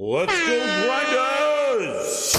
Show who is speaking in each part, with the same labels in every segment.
Speaker 1: Let's go, Grinders!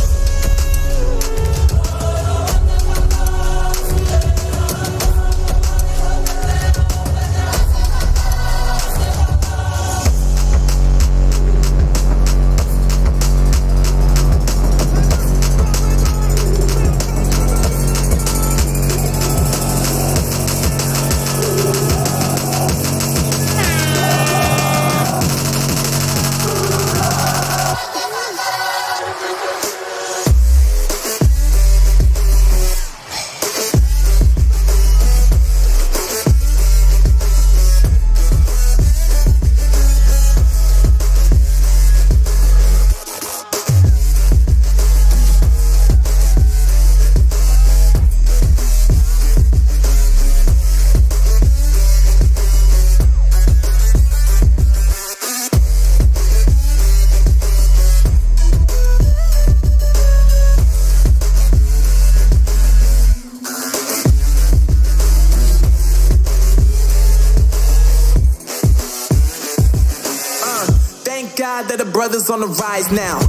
Speaker 2: That the brothers on the rise now.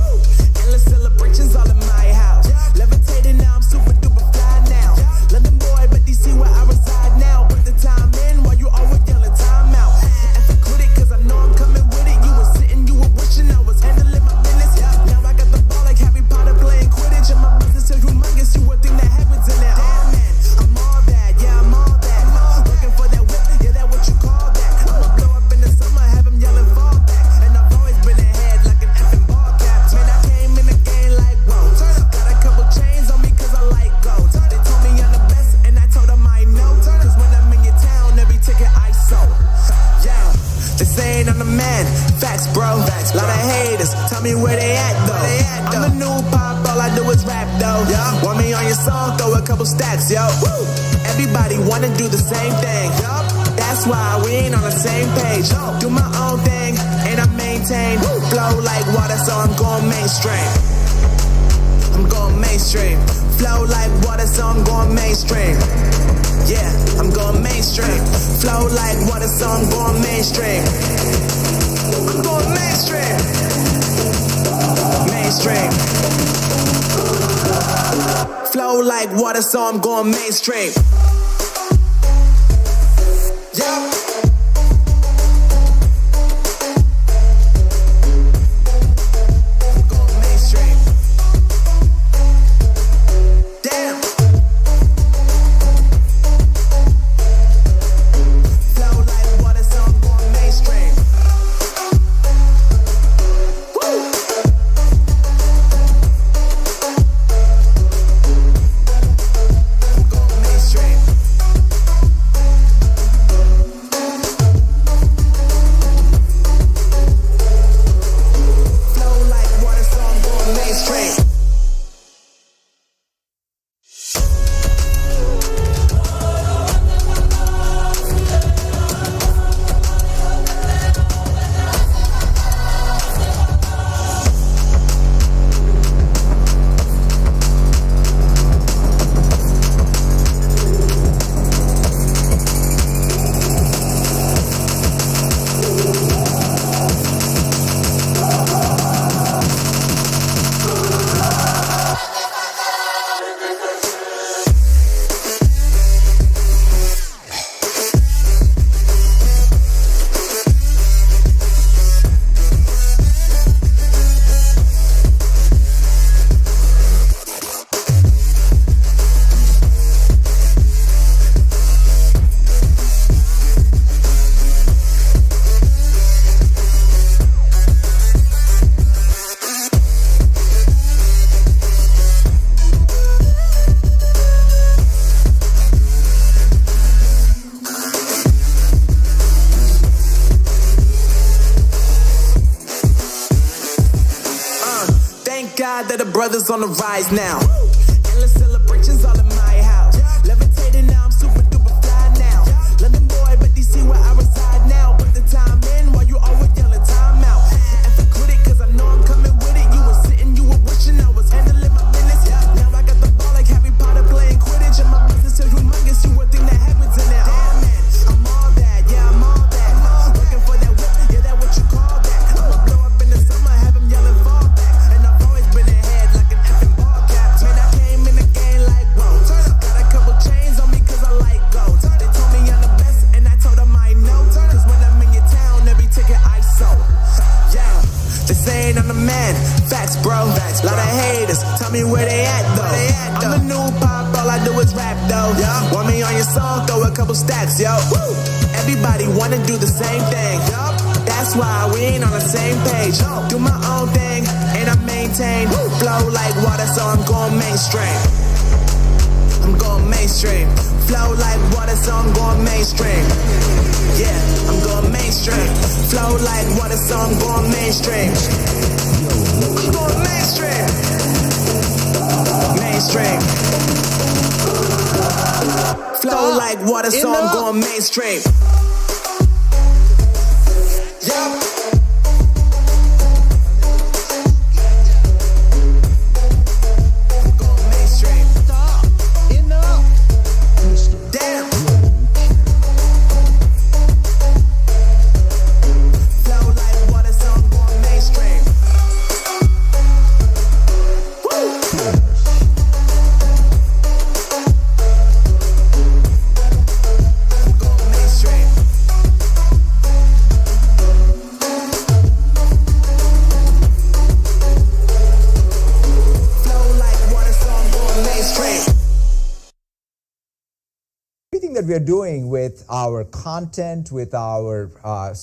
Speaker 2: Endless celebrations all in my house. Levitating now, I'm super duper fly now. London boy, but they see where I reside now. Put the time in while you always yelling time out. And to quit it, cause I know I'm coming with it. You were sitting, you were wishing I was handling my business. Now I got the ball like Harry Potter playing Quidditch. And my business is humongous, you would think that happens in there. Damn man, I'm all that, yeah, I'm all that. Looking for that whip, yeah, that what you call that. I'ma blow up in the summer, have them yelling fall back. And I've always been ahead like an effing ball cap. Man, I came in the game like, whoa. Got a couple chains on me cause I like gold. They told me I'm the best and I told them I know. Cause when I'm in your town, every ticket I sold. Yeah, they saying I'm the man. Facts, bro. Lot of haters, tell me where they at though. I'm the new pop, all I do is rap though. Want me on your song, throw a couple stacks, yo. Everybody wanna do the same thing. That's why we ain't on the same page. Do my own thing, and I maintain. Flow like water, so I'm going mainstream. I'm going mainstream. Flow like water, so I'm going mainstream. Yeah, I'm going mainstream. Flow like water, so I'm going mainstream. I'm going mainstream. Mainstream. Flow like water, so I'm going mainstream. Yeah. That the brothers on the rise now. Endless celebrations all in my house. Levitating now, I'm super duper fly now. London boy, but they see where I reside now. Put the time in while you always yelling time out. And to quit it, cause I know I'm coming with it. You were sitting, you were wishing I was handling my business. Now I got the ball like Harry Potter playing Quidditch. And my business is humongous, you would think that happens in there. Damn man, I'm all that, yeah, I'm all that. Looking for that whip, yeah, that what you call that. I'ma blow up in the summer, have them yelling for tell me where they at though. I'm the new pop, all I do is rap though. Want me on your song, throw a couple stacks, yo. Everybody wanna do the same thing. That's why we ain't on the same page. Do my own thing, and I maintain. Flow like water, so I'm going mainstream. I'm going mainstream. Flow like water, so I'm going mainstream. Yeah, I'm going mainstream. Flow like water, so I'm going mainstream. I'm going mainstream. Mainstream. Flow like water, so I'm going mainstream. Yeah.
Speaker 3: Everything that we are doing with our content, with our our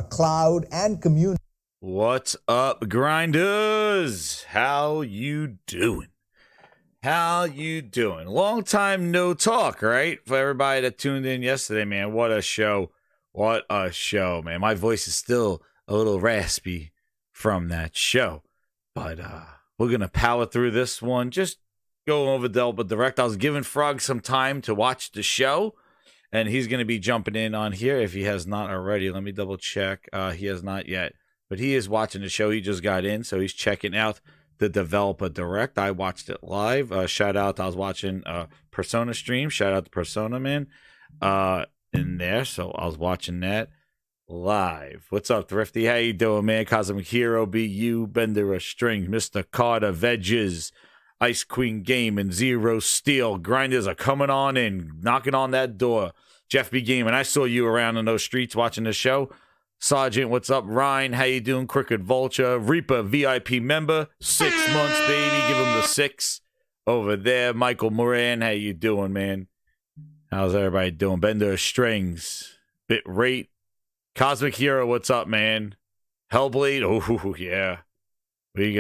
Speaker 3: cloud and community.
Speaker 1: What's up, grinders? How you doing? How you doing? Long time no talk, right? For everybody that tuned in yesterday, man. What a show. What a show, man. My voice is still a little raspy from that show. But we're going to power through this one. Just go over Delta Direct. I was giving Frog some time to watch the show, and he's going to be jumping in on here if he has not already. Let me double check. He has not yet, but he is watching the show. He just got in, so he's checking out the Developer Direct. I watched it live. Shout out. I was watching Persona stream. Shout out to Persona, man, in there. So I was watching that live. What's up, Thrifty? How you doing, man? Cosmic Hero, BU, Bender a String, Mr. Carter, Veggies, Ice Queen Game, and Zero Steel. Grinders are coming on in, knocking on that door. Jeff B. Game, and I saw you around in those streets watching the show. Sergeant, what's up? Ryan, how you doing? Crooked Vulture, Reaper, VIP member, 6 months, baby. Give him the 6 over there. Michael Moran, how you doing, man? How's everybody doing? Bender Strings, Bit Rate, Cosmic Hero, what's up, man? Hellblade, oh yeah. We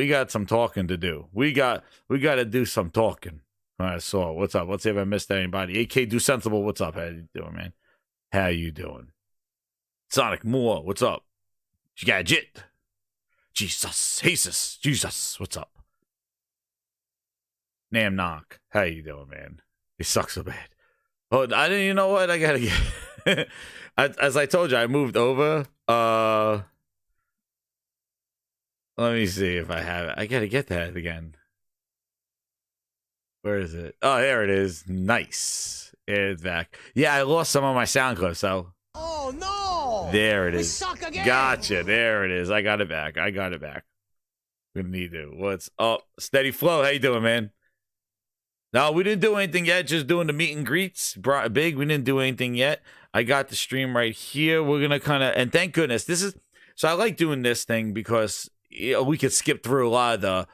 Speaker 1: got some talking to do. We got to do some talking. All right, so what's up? Let's see if I missed anybody. AK Do Sensible, what's up? How you doing, man? How you doing? Sonic Moore, what's up? You got Jit. Jesus, what's up? Nam Knock, how you doing, man? It sucks so bad. Oh, I didn't. You know what? I gotta get. As I told you, I moved over. Let me see if I have it. I gotta get that again. Where is it? Oh, there it is. Nice. It's back. Yeah, I lost some of my sound clips, so.
Speaker 4: Oh no!
Speaker 1: There it is.
Speaker 4: We suck again.
Speaker 1: Gotcha. There it is. I got it back. We need to. What's up? Steady Flow. How you doing, man? No, we didn't do anything yet. Just doing the meet and greets. Big. We didn't do anything yet. I got the stream right here. We're gonna kind of, and thank goodness this is. So I like doing this thing because we could skip through a lot of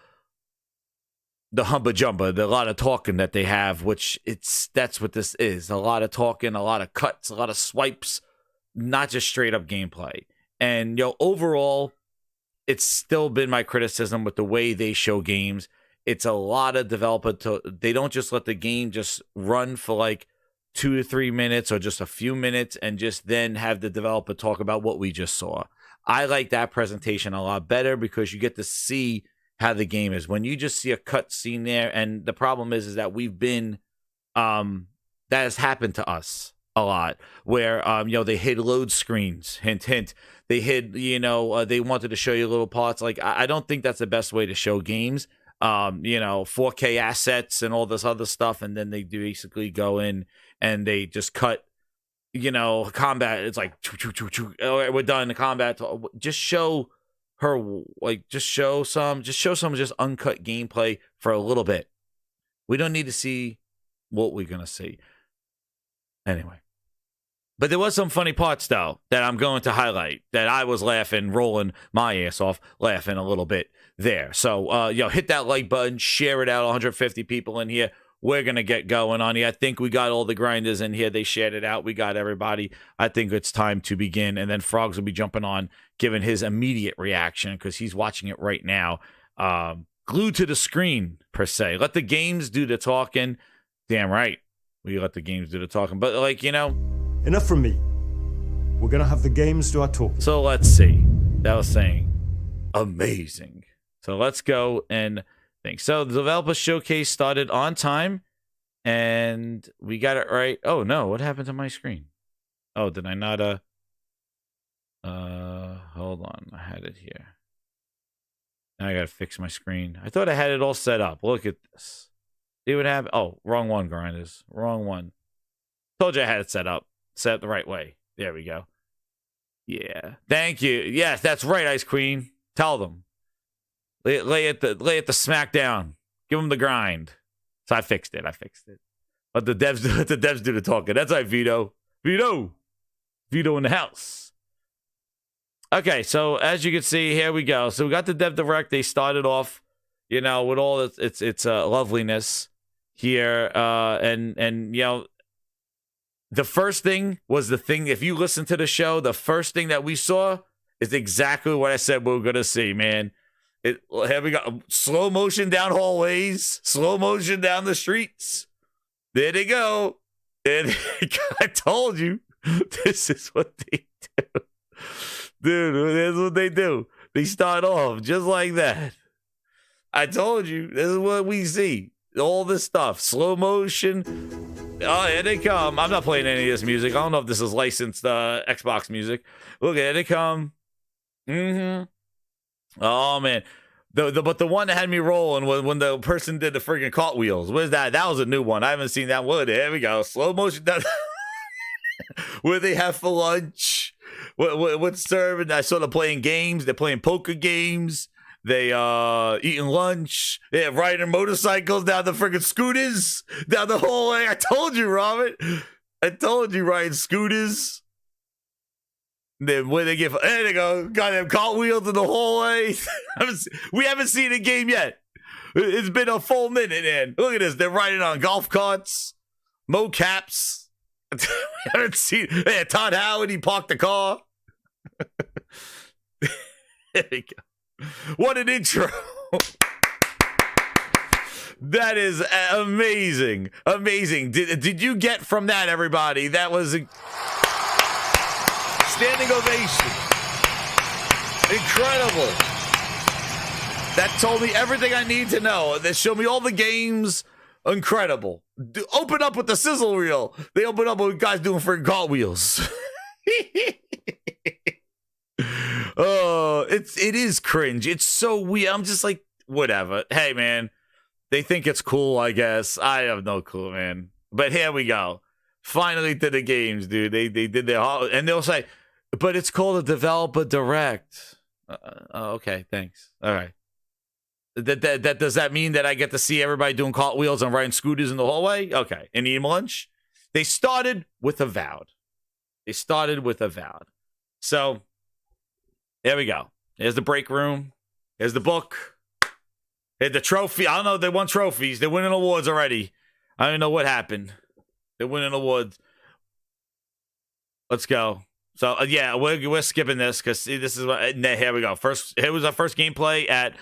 Speaker 1: the humba jumba, a lot of talking that they have, which that's what this is. A lot of talking, a lot of cuts, a lot of swipes, not just straight up gameplay. And overall, it's still been my criticism with the way they show games. It's a lot of they don't just let the game just run for like 2 to 3 minutes or just a few minutes and just then have the developer talk about what we just saw. I like that presentation a lot better because you get to see how the game is. When you just see a cut scene there, and the problem is that we've been, that has happened to us a lot, where, they hid load screens, hint, hint. They hid, they wanted to show you little parts. Like, I don't think that's the best way to show games. 4K assets and all this other stuff, and then they basically go in and they just cut, combat. It's like, all right, we're done. The combat. Just show her, just show some uncut gameplay for a little bit. We don't need to see what we're gonna see. Anyway, But there was some funny parts, though, that I'm going to highlight, that I was laughing, rolling my ass off, laughing a little bit there. So, hit that like button, share it out, 150 people in here. We're going to get going on here. I think we got all the grinders in here. They shared it out. We got everybody. I think it's time to begin. And then Frogs will be jumping on, giving his immediate reaction because he's watching it right now. Glued to the screen, per se. Let the games do the talking. Damn right. We let the games do the talking. But,
Speaker 4: Enough from me. We're gonna have the games do our talking.
Speaker 1: So let's see. That was saying amazing. So let's go and think. So the developer showcase started on time, and we got it right. Oh no, what happened to my screen? Oh, did I not? Hold on. I had it here. Now I gotta fix my screen. I thought I had it all set up. Look at this. See what happened? Oh, wrong one, grinders. Wrong one. Told you I had it set up. Set the right way. There we go. Yeah. Thank you. Yes, that's right, Ice Queen. Tell them. Lay it the smack down. Give them the grind. So I fixed it. Let the devs do the talking. That's right, Vito. Vito in the house. Okay, so as you can see, here we go. So we got the Dev Direct. They started off, with all its loveliness here, and the first thing was the thing. If you listen to the show, the first thing that we saw is exactly what I said we were gonna see, man. Here we go. Slow motion down hallways, slow motion down the streets. There they go. And I told you, this is what they do. Dude, that's what they do. They start off just like that. I told you, this is what we see. All this stuff. Slow motion. Oh, here they come. I'm not playing any of this music. I don't know if this is licensed Xbox music. Look, here they come. Mm-hmm. Oh, man. But the one that had me rolling was when the person did the freaking cartwheels. What is that? That was a new one. I haven't seen that one. There we go. Slow motion. Where they have for lunch. What's serving? I saw them playing games. They're playing poker games. They eating lunch. They're riding motorcycles down the freaking scooters down the hallway. I told you, Robert. I told you, riding scooters. And then where they get, there they go. Got them cartwheels in the hallway. We haven't seen a game yet. It's been a full minute, man. Look at this. They're riding on golf carts, mocaps. We haven't seen. Hey, Todd Howard, he parked the car. There we go. What an intro. That is amazing. Amazing. Did you get from that, everybody? That was a standing ovation. Incredible. That told me everything I need to know. They showed me all the games. Incredible. Open up with the sizzle reel. They open up with guys doing freaking cartwheels. Oh, it is cringe. It's so weird. I'm just like, whatever. Hey, man, they think it's cool, I guess. I have no clue, man. But here we go. Finally to the games, dude. They did their and they'll say, but it's called a developer direct. Okay, thanks. All right. That does that mean that I get to see everybody doing cartwheels and riding scooters in the hallway? Okay, and eating lunch. They started with Avowed. So there we go. There's the break room. There's the book. There's the trophy. I don't know. They won trophies. They're winning awards already. I don't know what happened. They're winning awards. Let's go. So yeah, we're skipping this because this is what. Here we go. Here was our first gameplay at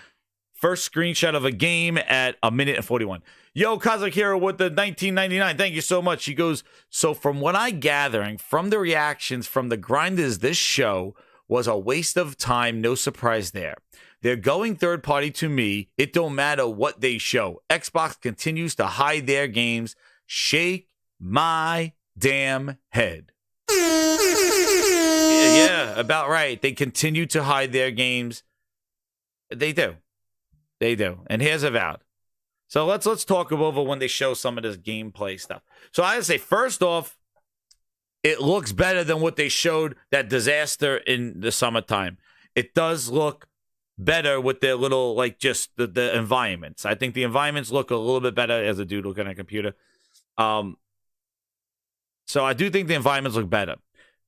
Speaker 1: first screenshot of a game at 1:41. Yo, Cosmic Hero with the 1999. Thank you so much. He goes. So from what I'm gathering from the reactions from the grinders, this show was a waste of time. No surprise there. They're going third party to me. It don't matter what they show. Xbox continues to hide their games. Shake my damn head. Yeah, about right. They continue to hide their games. They do. And here's Avowed. So let's talk over when they show some of this gameplay stuff. So I would say, first off, it looks better than what they showed that disaster in the summertime. It does look better with their little, like, just the environments. I think the environments look a little bit better as a dude looking at a computer. So I do think the environments look better.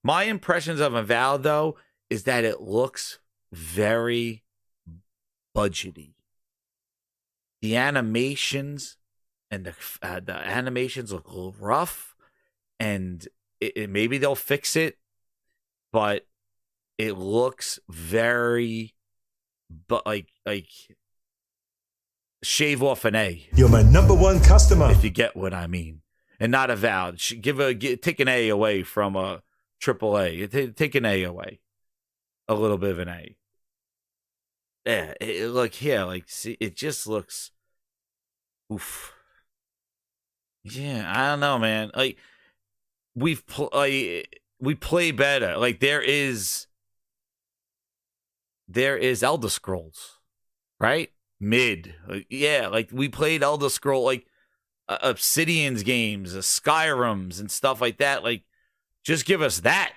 Speaker 1: My impressions of Avowed, though, is that it looks very budgety. The animations and the animations look a little rough, and maybe they'll fix it, but it looks very, but like shave off an A.
Speaker 4: You're my number one customer.
Speaker 1: If you get what I mean, and not Avowed. Take an A away from a triple A. Take an A away, a little bit of an A. Yeah, look here, like see, it just looks, oof. Yeah, I don't know, man. Like we play better. Like there is Elder Scrolls, right? Mid, yeah. Like we played Elder Scroll, like Obsidian's games, Skyrim's, and stuff like that. Like just give us that.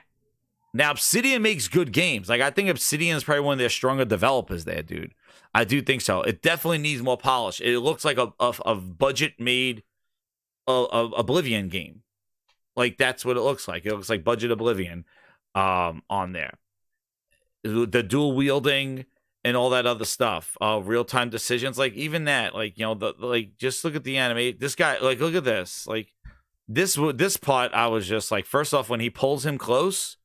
Speaker 1: Now, Obsidian makes good games. Like, I think Obsidian is probably one of their stronger developers there, dude. I do think so. It definitely needs more polish. It looks like a budget-made Oblivion game. Like, that's what it looks like. It looks like budget Oblivion on there. The dual wielding and all that other stuff. Real-time decisions. Like, even that. Like, you know, just look at the anime. This guy, like, look at this. Like, this part, I was just like, first off, when he pulls him close...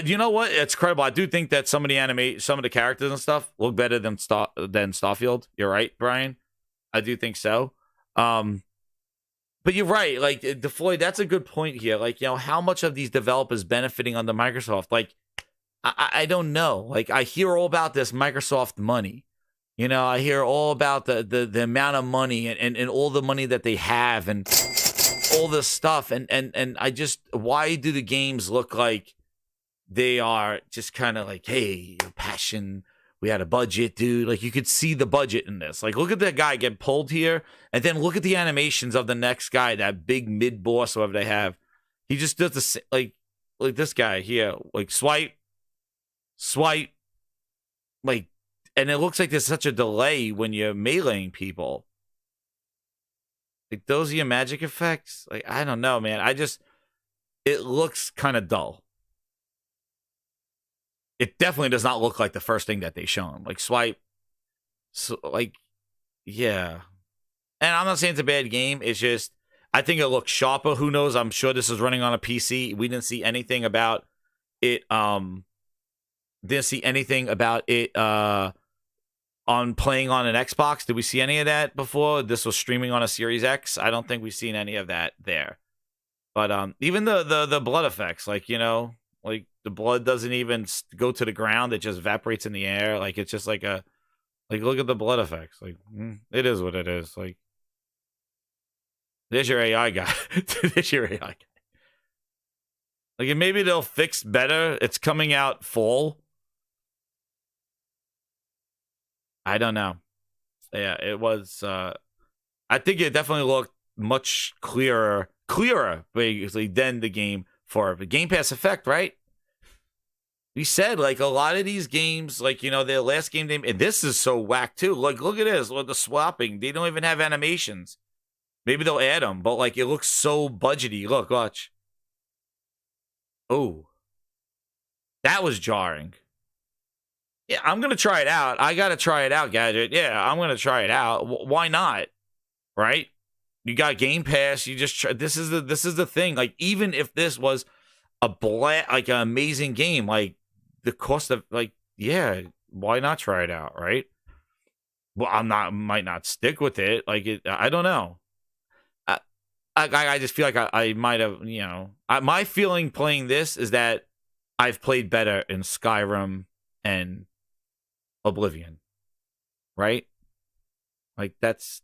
Speaker 1: you know what? It's incredible. I do think that some of the characters and stuff look better than Starfield. You're right, Brian. I do think so. But you're right. Like DeFloyd, that's a good point here. Like, you know, how much of these developers benefiting under Microsoft? Like, I don't know. Like, I hear all about this Microsoft money. You know, I hear all about the amount of money and all the money that they have and all this stuff. And I just, why do the games look like they are just kind of like, hey, passion. We had a budget, dude. Like, you could see the budget in this. Like, look at that guy get pulled here. And then look at the animations of the next guy, that big mid-boss, whoever they have. He just does the, like this guy here. Like, swipe. Like, and it looks like there's such a delay when you're meleeing people. Like, those are your magic effects? Like, I don't know, man. It looks kind of dull. It definitely does not look like the first thing that they show him. Like, swipe. So, like, yeah. And I'm not saying it's a bad game. It's just, I think it looks sharper. Who knows? I'm sure this is running on a PC. We didn't see anything about it. Didn't see anything about it on playing on an Xbox. Did we see any of that before? This was streaming on a Series X. I don't think we've seen any of that there. But even the blood effects, like, you know, like the blood doesn't even go to the ground. It just evaporates in the air. Like, it's just like look at the blood effects. Like, it is what it is. Like, there's your AI guy. There's your AI guy. Like, and maybe they'll fix better. It's coming out fall. I don't know. Yeah, it was. I think it definitely looked much clearer, basically, than the game for the Game Pass effect, right? We said, like, a lot of these games, like, you know, their last game, and this is so whack too. Like, look at this, with the swapping. They don't even have animations. Maybe they'll add them, but like, it looks so budgety. Look, watch. Oh, that was jarring. Yeah, I'm gonna try it out. I gotta try it out, Gadget. Yeah, I'm gonna try it out. Why not? Right? You got Game Pass. You just try. This is the thing. Like, even if this was like an amazing game, like the cost of, like, yeah, why not try it out, right? Well, might not stick with it. Like, I don't know. I just feel like I might have, you know, my feeling playing this is that I've played better in Skyrim and Oblivion, right? Like, that's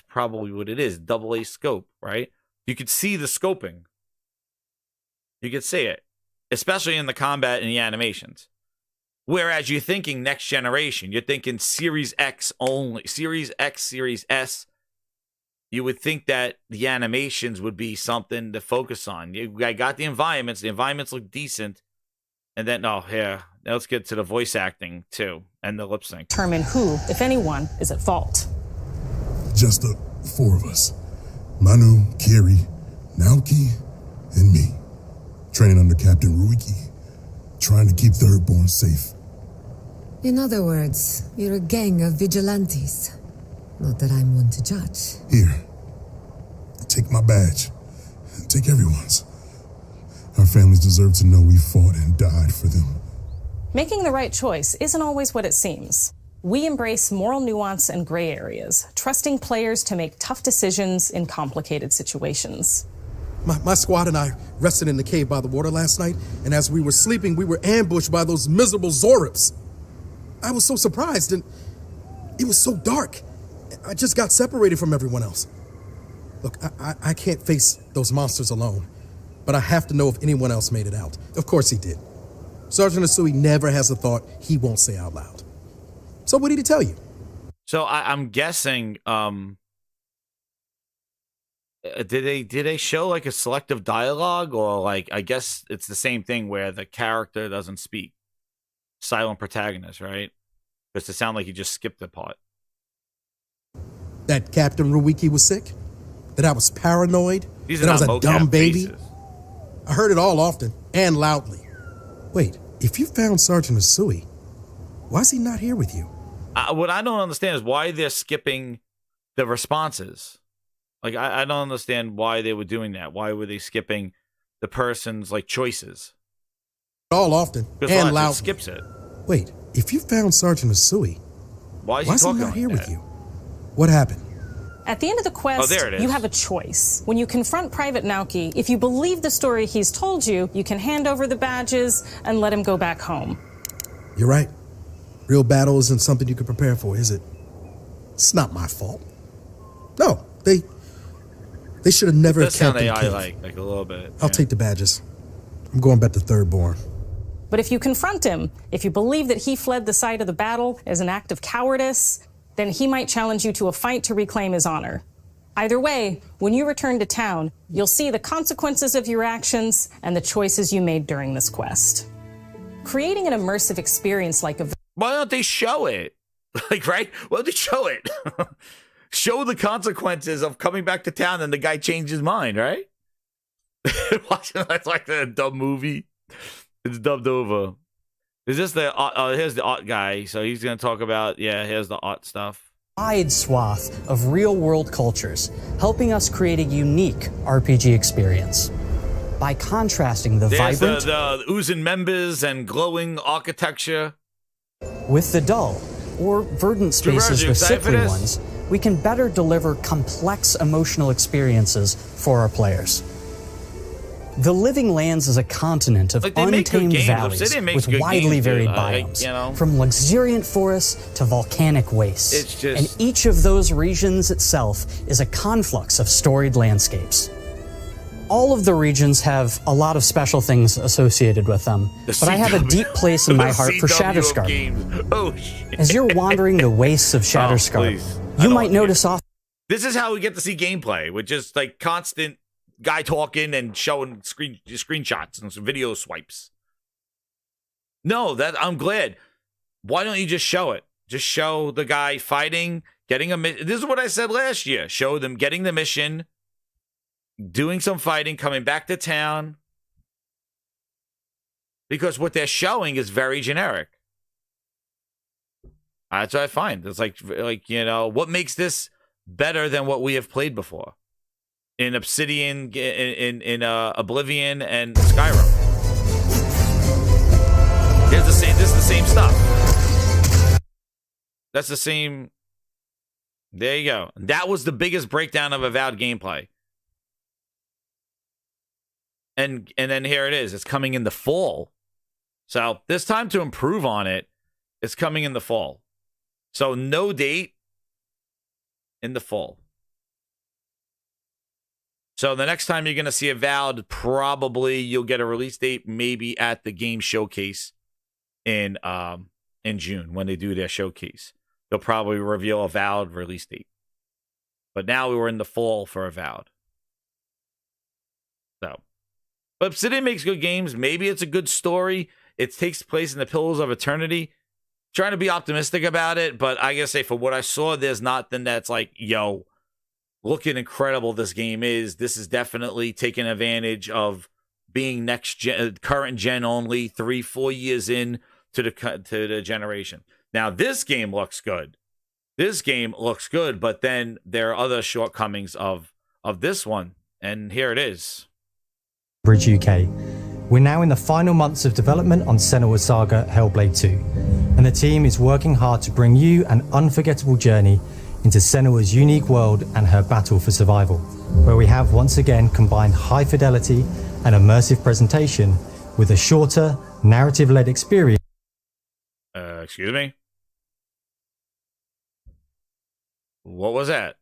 Speaker 1: probably what it is. AA scope, right? You could see the scoping. You could see it, especially in the combat and the animations. Whereas you're thinking next generation, you're thinking Series X only, Series X, Series S. You would think that the animations would be something to focus on. I got the environments. The environments look decent. And then, now let's get to the voice acting, too, and the lip sync.
Speaker 5: Determine who, if anyone, is at fault.
Speaker 6: Just the four of us.
Speaker 5: Manu, Kiri, Naoki, and me. Training under Captain Ruiki. Trying to keep Thirdborn safe.
Speaker 6: In other words, you're a gang of vigilantes. Not that I'm one to judge.
Speaker 5: Here. Take my badge. Take everyone's. Our families deserve to know we fought and died for them.
Speaker 7: Making the right choice isn't always what it seems. We embrace moral nuance and gray areas, trusting players to make tough decisions in complicated situations.
Speaker 8: My squad and I rested in the cave by the water last night, and as we were sleeping, we were ambushed by those miserable Zoribs. I was so surprised, and it was so dark. I just got separated from everyone else. Look, I can't face those monsters alone, but I have to know if anyone else made it out. Of course he did. Sergeant Asui never has a thought he won't say out loud. So what did he tell you?
Speaker 1: So I'm guessing, did they show like a selective dialogue, or like, I guess it's the same thing where the character doesn't speak, silent protagonist, right? Because it sounded like he just skipped the part.
Speaker 8: That Captain Ruiki was sick? That I was paranoid?
Speaker 1: These are
Speaker 8: that I
Speaker 1: not
Speaker 8: was a
Speaker 1: mocap
Speaker 8: dumb baby?
Speaker 1: faces.
Speaker 8: I heard it all often and loudly. Wait, if you found Sergeant Asui, why is he not here with you?
Speaker 1: What I don't understand is why they're skipping the responses. Like, I don't understand why they were doing that. Why were they skipping the person's, like, choices?
Speaker 8: All often
Speaker 1: Because
Speaker 8: and
Speaker 1: it
Speaker 8: loudly.
Speaker 1: skips it.
Speaker 8: Wait, if you found Sergeant Asui,
Speaker 1: Why is
Speaker 8: why
Speaker 1: he
Speaker 8: is he
Speaker 1: talking
Speaker 8: not
Speaker 1: like
Speaker 8: here
Speaker 1: that?
Speaker 8: with you? What happened?
Speaker 7: At the end of the quest,
Speaker 1: there it is.
Speaker 7: you have a choice. When you confront Private Naoki, if you believe the story he's told you, you can hand over the badges and let him go back home.
Speaker 8: You're right. Real battle isn't something you can prepare for, is it? It's not my fault. No, they should have never
Speaker 1: It does sound
Speaker 8: camped in
Speaker 1: AI
Speaker 8: cave.
Speaker 1: like a little bit.
Speaker 8: I'll take the badges. I'm going back to Thirdborn.
Speaker 7: But if you confront him, if you believe that he fled the site of the battle as an act of cowardice, then he might challenge you to a fight to reclaim his honor. Either way, when you return to town, you'll see the consequences of your actions and the choices you made during this quest. Creating an immersive experience like a
Speaker 1: Why don't they show it? Like, right? Why don't they show it? Show the consequences of coming back to town and the guy changed his mind, right? Watching that's like the dumb movie. It's dubbed over. Is this the here's the art guy, so he's gonna talk about here's the art stuff.
Speaker 9: Wide swath of real-world cultures, helping us create a unique RPG experience. By contrasting the
Speaker 1: There's
Speaker 9: vibrant
Speaker 1: the oozing members and glowing architecture
Speaker 9: with the dull or verdant spaces
Speaker 1: you
Speaker 9: with
Speaker 1: excited for
Speaker 9: sickly
Speaker 1: this?
Speaker 9: ones, we can better deliver complex emotional experiences for our players. The Living Lands is a continent of
Speaker 1: Like, they make good
Speaker 9: untamed
Speaker 1: games.
Speaker 9: valleys
Speaker 1: Obsidian makes
Speaker 9: with
Speaker 1: good
Speaker 9: widely
Speaker 1: games, dude.
Speaker 9: varied
Speaker 1: Like,
Speaker 9: biomes,
Speaker 1: you know.
Speaker 9: from luxuriant forests to volcanic wastes.
Speaker 1: It's just-
Speaker 9: And each of those regions itself is a conflux of storied landscapes. All of the regions have a lot of special things associated with them, but I have a deep place in my heart for Shatterscarp.
Speaker 1: Games. Oh shit!
Speaker 9: As you're wandering the wastes of Shatterscarp,
Speaker 1: please. I
Speaker 9: you
Speaker 1: don't
Speaker 9: might
Speaker 1: want
Speaker 9: notice off
Speaker 1: This is how we get to see gameplay, with just like constant guy talking and showing screenshots and some video swipes. No, that I'm glad. Why don't you just show it? Just show the guy fighting, getting a mission. This is what I said last year. Show them getting the mission, doing some fighting, coming back to town. Because what they're showing is very generic. That's what I find. It's like you know, what makes this better than what we have played before in Obsidian, in Oblivion, and Skyrim. Here's the same. This is the same stuff. That's the same. There you go. That was the biggest breakdown of Avowed gameplay. And then here it is. It's coming in the fall. So there's time to improve on it. It's coming in the fall. So no date in the fall. So the next time you're going to see Avowed, probably you'll get a release date maybe at the game showcase in June when they do their showcase. They'll probably reveal Avowed release date. But now we were in the fall for Avowed. So, but Obsidian makes good games. Maybe it's a good story. It takes place in the Pillars of Eternity. Trying to be optimistic about it, but I gotta say, for what I saw, there's nothing that's like, yo, look at incredible this game is. This is definitely taking advantage of being next gen, current gen only, 3-4 years in to the generation. Now this game looks good. This game looks good, but then there are other shortcomings of this one, and here it is.
Speaker 10: Bridge UK. We're now in the final months of development on Senua's Saga Hellblade 2, and the team is working hard to bring you an unforgettable journey into Senua's unique world and her battle for survival, where we have once again combined high fidelity and immersive presentation with a shorter, narrative-led experience.
Speaker 1: Excuse me? What was that?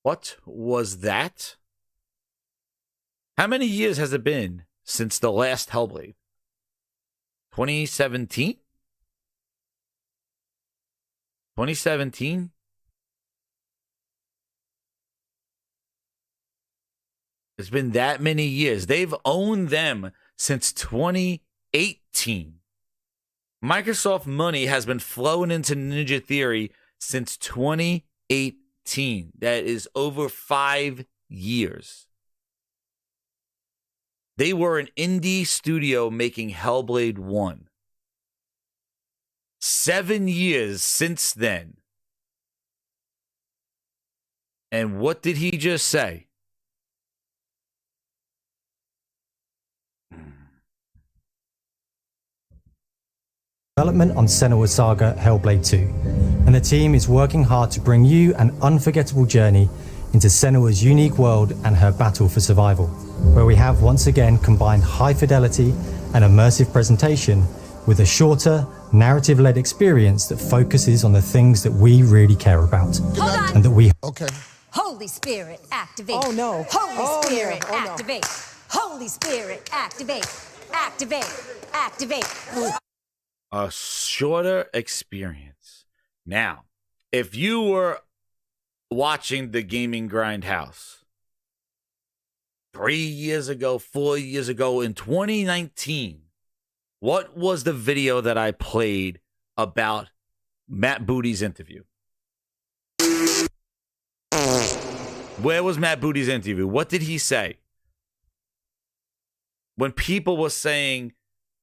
Speaker 1: What was that? How many years has it been since the last Hellblade? 2017? 2017? It's been that many years. They've owned them since 2018. Microsoft money has been flowing into Ninja Theory since 2018. That is over 5 years. They were an indie studio making Hellblade 1. 7 years since then. And what did he just say?
Speaker 10: Development on Senua's Saga Hellblade 2, and the team is working hard to bring you an unforgettable journey into Senua's unique world and her battle for survival, where we have once again combined high fidelity and immersive presentation with a shorter, narrative-led experience that focuses on the things that we really care about.
Speaker 11: Hold on.
Speaker 10: And that we...
Speaker 11: Okay. Holy Spirit, activate.
Speaker 12: Oh, no.
Speaker 11: Holy Spirit,
Speaker 12: no. Oh, no.
Speaker 11: activate. Holy Spirit, activate. Activate. Activate.
Speaker 1: A shorter experience. Now, if you were watching the Gaming Grindhouse 3 years ago, 4 years ago, in 2019, what was the video that I played about Matt Booty's interview? Where was Matt Booty's interview? What did he say? When people were saying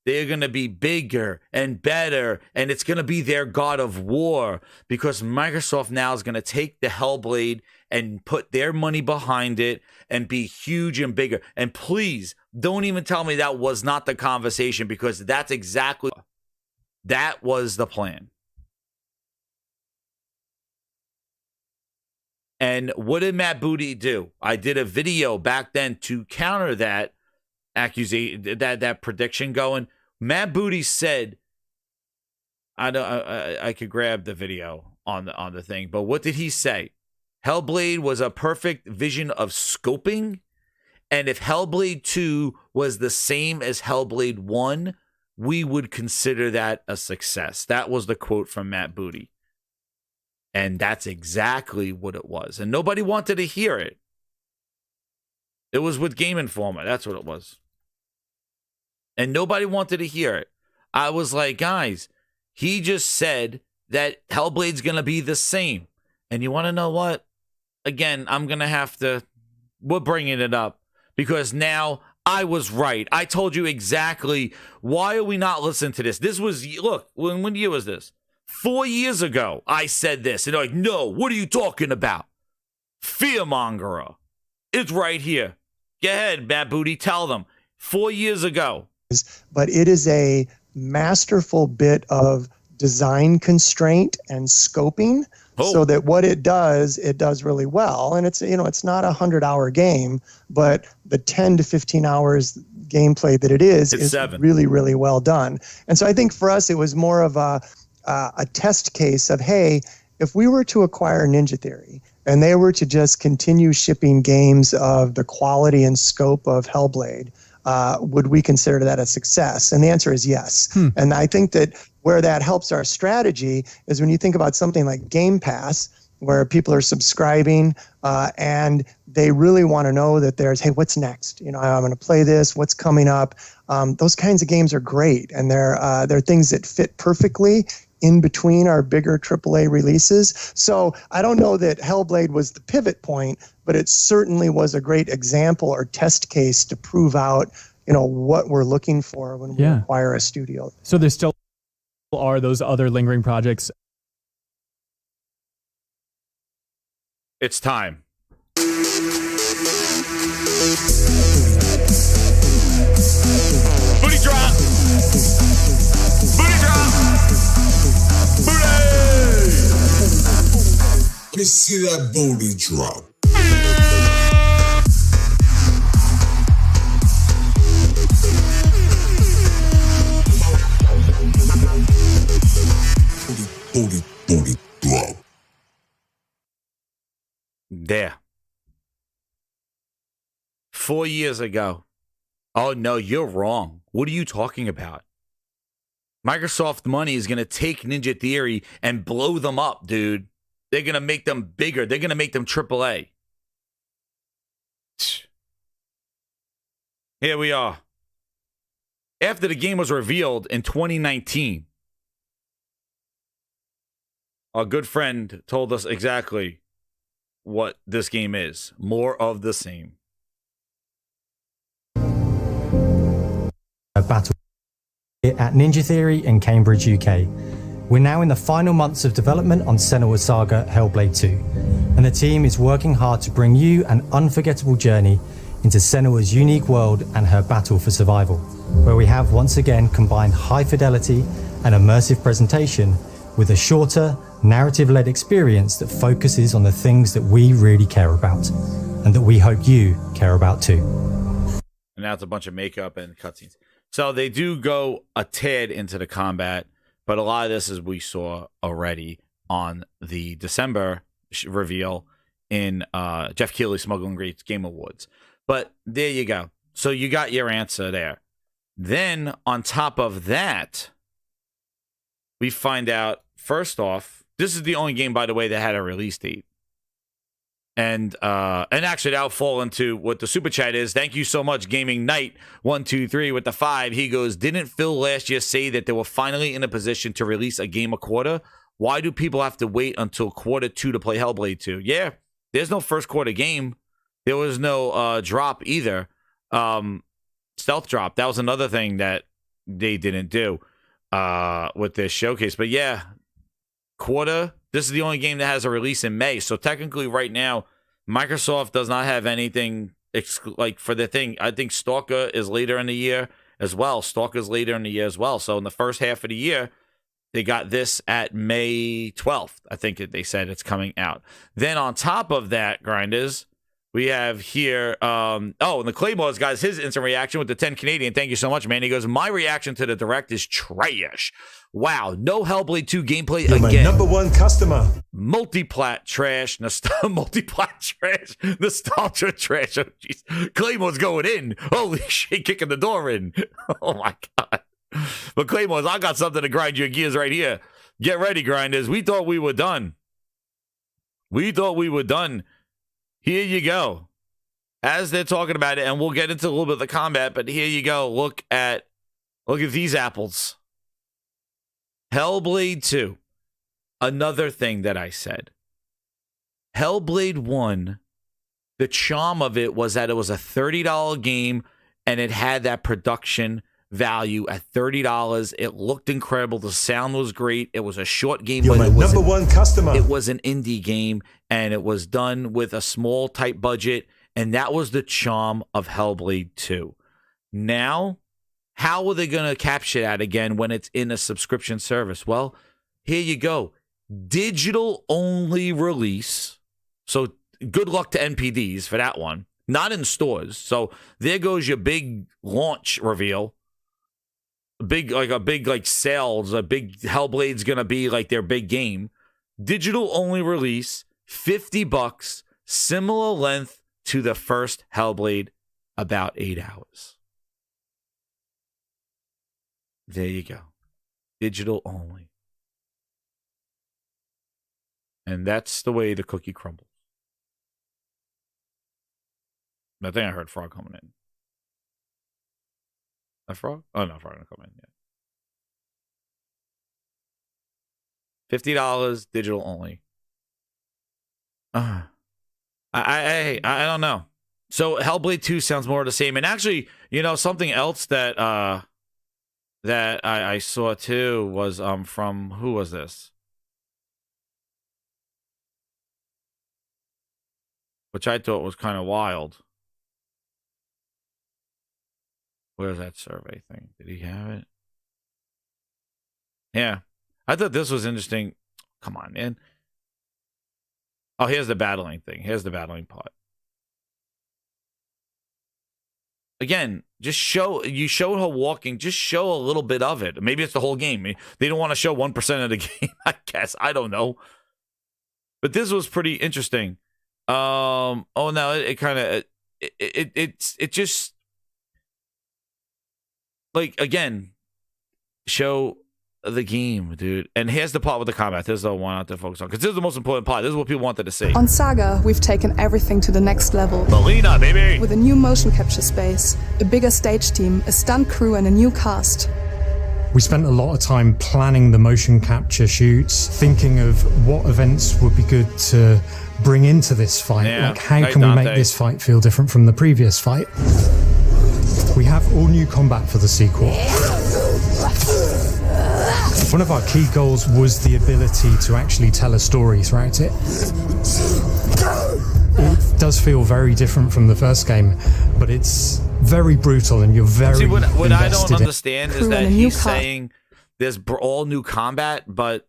Speaker 1: they're going to be bigger and better, and it's going to be their God of War, because Microsoft now is going to take the Hellblade and put their money behind it and be huge and bigger. And please, don't even tell me that was not the conversation, because that's exactly, that was the plan. And what did Matt Booty do? I did a video back then to counter that accusation, that prediction going. Matt Booty said, I could grab the video on the thing, but what did he say? Hellblade was a perfect vision of scoping, and if Hellblade 2 was the same as Hellblade 1, we would consider that a success. That was the quote from Matt Booty. And that's exactly what it was. And nobody wanted to hear it. It was with Game Informer. That's what it was. And nobody wanted to hear it. I was like, guys, he just said that Hellblade's going to be the same. And you want to know what? Again, I'm going to have to, we're bringing it up because now I was right. I told you exactly. Why are we not listening to this? This was, look, when year was this? 4 years ago, I said this. And they're like, no, what are you talking about? Fearmongerer. It's right here. Go ahead, Matt Booty, tell them. 4 years ago.
Speaker 13: But it is a masterful bit of design constraint and scoping, so that what it does really well. And it's, you know, it's not a 100-hour game, but the 10 to 15 hours gameplay that it is
Speaker 1: 7.
Speaker 13: really, really well done. And so I think for us, it was more of a test case of, hey, if we were to acquire Ninja Theory and they were to just continue shipping games of the quality and scope of Hellblade, would we consider that a success? And the answer is yes. And I think that where that helps our strategy is when you think about something like Game Pass, where people are subscribing and they really want to know that there's, hey, what's next? You know, I'm going to play this, what's coming up? Those kinds of games are great. And they're things that fit perfectly in between our bigger AAA releases. So I don't know that Hellblade was the pivot point, but it certainly was a great example or test case to prove out, what we're looking for when we acquire a studio.
Speaker 12: So there still are those other lingering projects.
Speaker 1: It's time. Booty drop. Booty drop. Booty.
Speaker 5: Let me see that booty drop. Booty drop.
Speaker 1: There. 4 years ago. Oh, no, you're wrong. What are you talking about? Microsoft money is going to take Ninja Theory and blow them up, dude. They're going to make them bigger. They're going to make them AAA. Here we are. After the game was revealed in 2019, our good friend told us exactly what this game is. More of the same.
Speaker 10: A battle at Ninja Theory in Cambridge, UK. We're now in the final months of development on Senua's Saga Hellblade 2, and the team is working hard to bring you an unforgettable journey into Senua's unique world and her battle for survival, where we have once again combined high fidelity and immersive presentation with a shorter, narrative-led experience that focuses on the things that we really care about, and that we hope you care about too.
Speaker 1: And now it's a bunch of makeup and cutscenes. So they do go a tad into the combat, but a lot of this is we saw already on the December reveal in Jeff Keighley's Smuggling Greats Game Awards. But there you go. So you got your answer there. Then on top of that, we find out, first off, this is the only game, by the way, that had a release date. And actually, that'll fall into what the super chat is. Thank you so much, Gaming Knight 123 with the 5. He goes, didn't Phil last year say that they were finally in a position to release a game a quarter? Why do people have to wait until quarter 2 to play Hellblade 2? Yeah, there's no first quarter game. There was no drop either. Stealth drop. That was another thing that they didn't do with this showcase. But yeah, quarter. This is the only game that has a release in May. So technically right now, Microsoft does not have anything like for the thing. I think Stalker is later in the year as well. Stalker's later in the year as well. So in the first half of the year, they got this at May 12th. I think they said it's coming out. Then on top of that, Grinders, we have here, and the Claymores, guys, his instant reaction with the 10 Canadian. Thank you so much, man. He goes, my reaction to the direct is trash. Wow, no Hellblade 2 gameplay
Speaker 4: You're
Speaker 1: again.
Speaker 4: my number one customer.
Speaker 1: Multiplat trash, multiplat trash, nostalgia trash. Oh, jeez. Claymore's going in. Holy shit, kicking the door in. Oh, my God. But Claymores, I got something to grind your gears right here. Get ready, Grinders. We thought we were done. Here you go. As they're talking about it, and we'll get into a little bit of the combat, but here you go. Look at these apples. Hellblade 2. Another thing that I said. Hellblade 1, the charm of it was that it was a $30 game, and it had that production value at $30. It looked incredible. The sound was great. It was a short game,
Speaker 4: You're
Speaker 1: but
Speaker 4: my
Speaker 1: it was
Speaker 4: number one customer.
Speaker 1: It was an indie game, and it was done with a small, tight budget, and that was the charm of Hellblade 2. Now, how are they going to capture that again when it's in a subscription service? Well, here you go. Digital-only release. So good luck to NPDs for that one. Not in stores. So there goes your big launch reveal. A big sales. A big Hellblade's going to be like their big game. Digital-only release. $50. Similar length to the first Hellblade. About 8 hours. There you go. Digital only. And that's the way the cookie crumbles. I think I heard Frog coming in. A Frog? Oh, no, Frog not coming in yet. $50 digital only. I don't know. So Hellblade 2 sounds more of the same. And actually, you know, something else that I saw too was from, who was this? Which I thought was kind of wild. Where's that survey thing? Did he have it? Yeah. I thought this was interesting. Come on, man. Oh, here's the battling thing. Here's the battling part. Again, just you showed her walking. Just show a little bit of it. Maybe it's the whole game. They don't want to show 1% of the game, I guess. I don't know. But this was pretty interesting. Oh no, it kind of it just, like, again, show the game, dude. And here's the part with the combat. This is the one I have to focus on, because this is the most important part. This is what people wanted to see.
Speaker 14: On Saga, we've taken everything to the next level.
Speaker 1: Melina, baby!
Speaker 14: With a new motion capture space, a bigger stage team, a stunt crew, and a new cast.
Speaker 10: We spent a lot of time planning the motion capture shoots, thinking of what events would be good to bring into this fight.
Speaker 1: Yeah.
Speaker 10: Like, how can we make this fight feel different from the previous fight? We have all new combat for the sequel. One of our key goals was the ability to actually tell a story throughout it. It does feel very different from the first game, but it's very brutal and you're very
Speaker 1: See, what I don't
Speaker 10: invested in.
Speaker 1: understand is that he's saying there's all new combat, but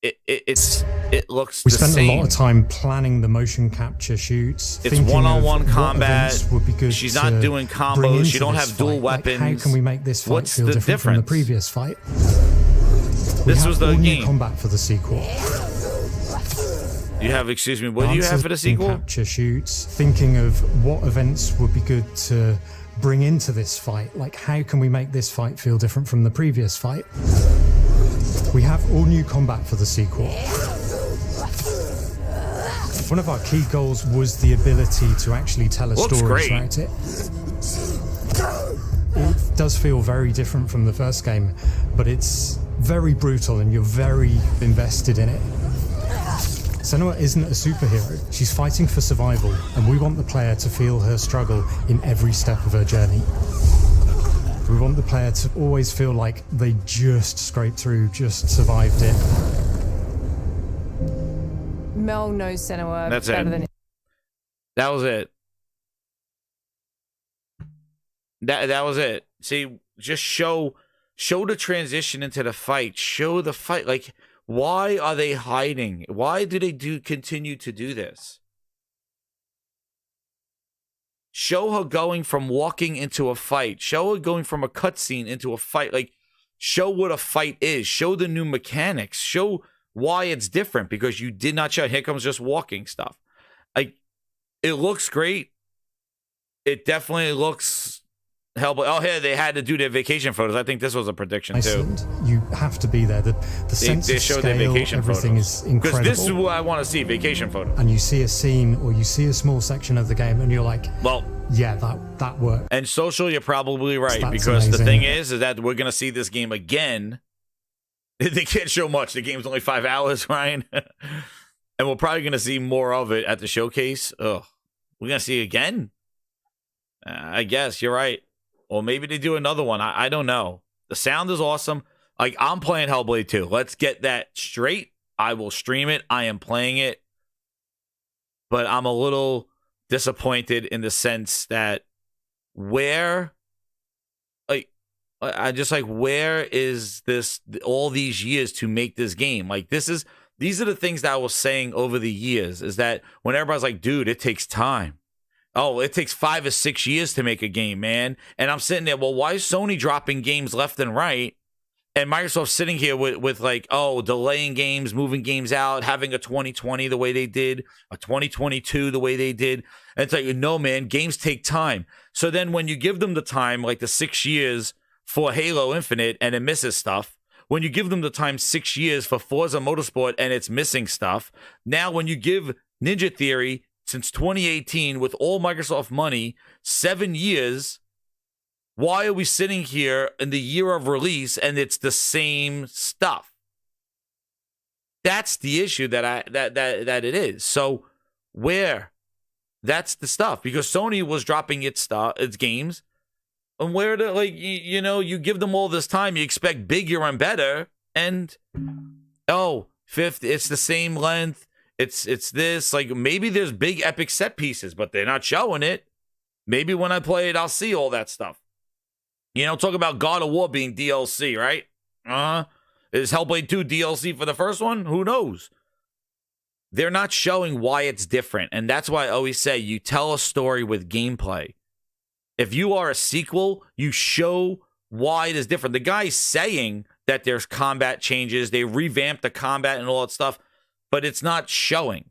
Speaker 1: it looks
Speaker 10: We
Speaker 1: the
Speaker 10: spent
Speaker 1: same.
Speaker 10: a lot of time planning the motion capture shoots.
Speaker 1: It's
Speaker 10: thinking
Speaker 1: one-on-one
Speaker 10: of what
Speaker 1: combat.
Speaker 10: events would be good
Speaker 1: She's
Speaker 10: to
Speaker 1: not doing
Speaker 10: bring
Speaker 1: combos.
Speaker 10: into
Speaker 1: She don't
Speaker 10: this
Speaker 1: have dual
Speaker 10: fight. Like,
Speaker 1: weapons.
Speaker 10: how can we make this fight
Speaker 1: What's
Speaker 10: feel
Speaker 1: the
Speaker 10: different from the
Speaker 1: difference?
Speaker 10: previous fight?
Speaker 1: This was the
Speaker 10: all
Speaker 1: game.
Speaker 10: new combat for the sequel.
Speaker 1: You have, excuse me, what do you have for the
Speaker 10: Motion
Speaker 1: sequel?
Speaker 10: Capture shoots, thinking of what events would be good to bring into this fight. Like, how can we make this fight feel different from the previous fight? We have all new combat for the sequel. One of our key goals was the ability to actually tell a
Speaker 1: Looks
Speaker 10: story
Speaker 1: great.
Speaker 10: throughout it. It does feel very different from the first game, but it's very brutal and you're very invested in it. Senua isn't a superhero. She's fighting for survival, and we want the player to feel her struggle in every step of her journey. We want the player to always feel like they just scraped through, just survived it.
Speaker 15: Mel knows Senua
Speaker 1: That's
Speaker 15: better
Speaker 1: it.
Speaker 15: than
Speaker 1: That was it. That was it. See, just show the transition into the fight. Show the fight. Like, why are they hiding? Why do they continue to do this? Show her going from walking into a fight. Show her going from a cutscene into a fight. Like, show what a fight is. Show the new mechanics. Show why it's different, because you did not show. Here comes just walking stuff. Like, it looks great. It definitely looks Hellblade. Oh, here they had to do their vacation photos. I think this was a prediction too.
Speaker 10: Iceland, you have to be there. The sense
Speaker 1: They
Speaker 10: of
Speaker 1: showed
Speaker 10: scale,
Speaker 1: their vacation
Speaker 10: everything
Speaker 1: photos.
Speaker 10: is incredible.
Speaker 1: Because this is what I want to see, vacation photos.
Speaker 10: And you see a scene or you see a small section of the game and you're like,
Speaker 1: well,
Speaker 10: yeah, that worked.
Speaker 1: And social, you're probably right,
Speaker 10: That's
Speaker 1: because the
Speaker 10: amazing.
Speaker 1: thing is that we're going to see this game again. They can't show much. The game's only 5 hours, Ryan. And we're probably going to see more of it at the showcase. Ugh. We're going to see it again? I guess you're right. Or maybe they do another one. I don't know. The sound is awesome. Like, I'm playing Hellblade 2. Let's get that straight. I will stream it. I am playing it. But I'm a little disappointed in the sense that where is this all these years to make this game? Like, these are the things that I was saying over the years, is that when everybody's like, dude, it takes time. Oh, it takes 5 or 6 years to make a game, man. And I'm sitting there, well, why is Sony dropping games left and right? And Microsoft sitting here with like, oh, delaying games, moving games out, having a 2020 the way they did, a 2022 the way they did. And it's like, no, man, games take time. So then when you give them the time, like the 6 years for Halo Infinite and it misses stuff, when you give them the time 6 years for Forza Motorsport and it's missing stuff, now when you give Ninja Theory since 2018 with all Microsoft money, 7 years, why are we sitting here in the year of release and it's the same stuff? That's the issue that it is. So that's the stuff, because Sony was dropping its games, and where to, like, you give them all this time, you expect bigger and better, and fifth, it's the same length. It's this, like, maybe there's big epic set pieces, but they're not showing it. Maybe when I play it, I'll see all that stuff. Talk about God of War being DLC, right? Is Hellblade 2 DLC for the first one? Who knows? They're not showing why it's different. And that's why I always say you tell a story with gameplay. If you are a sequel, you show why it is different. The guy's saying that there's combat changes. They revamped the combat and all that stuff, but it's not showing.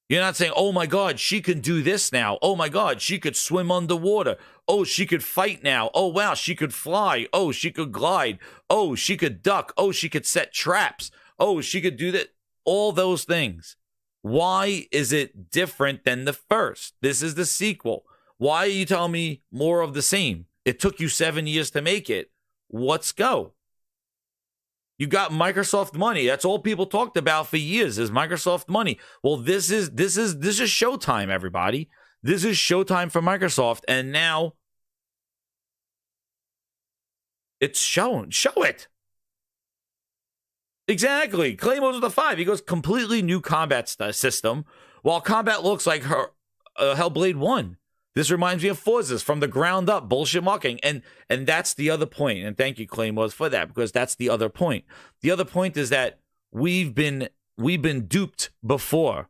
Speaker 1: You're not saying, oh my God, she can do this now. Oh my God, she could swim underwater. Oh, she could fight now. Oh, wow, she could fly. Oh, she could glide. Oh, she could duck. Oh, she could set traps. Oh, she could do that. All those things. Why is it different than the first? This is the sequel. Why are you telling me more of the same? It took you 7 years to make it. Let's go. You got Microsoft money. That's all people talked about for years, is Microsoft money. Well, this is showtime, everybody. This is showtime for Microsoft, and now it's shown. Show it. Exactly. Claymores with the 5. He goes completely new combat system, while combat looks like her Hellblade 1. This reminds me of Forza's from the ground up, bullshit mocking. And that's the other point. And thank you, Claymores, for that, because that's the other point. The other point is that we've been duped before.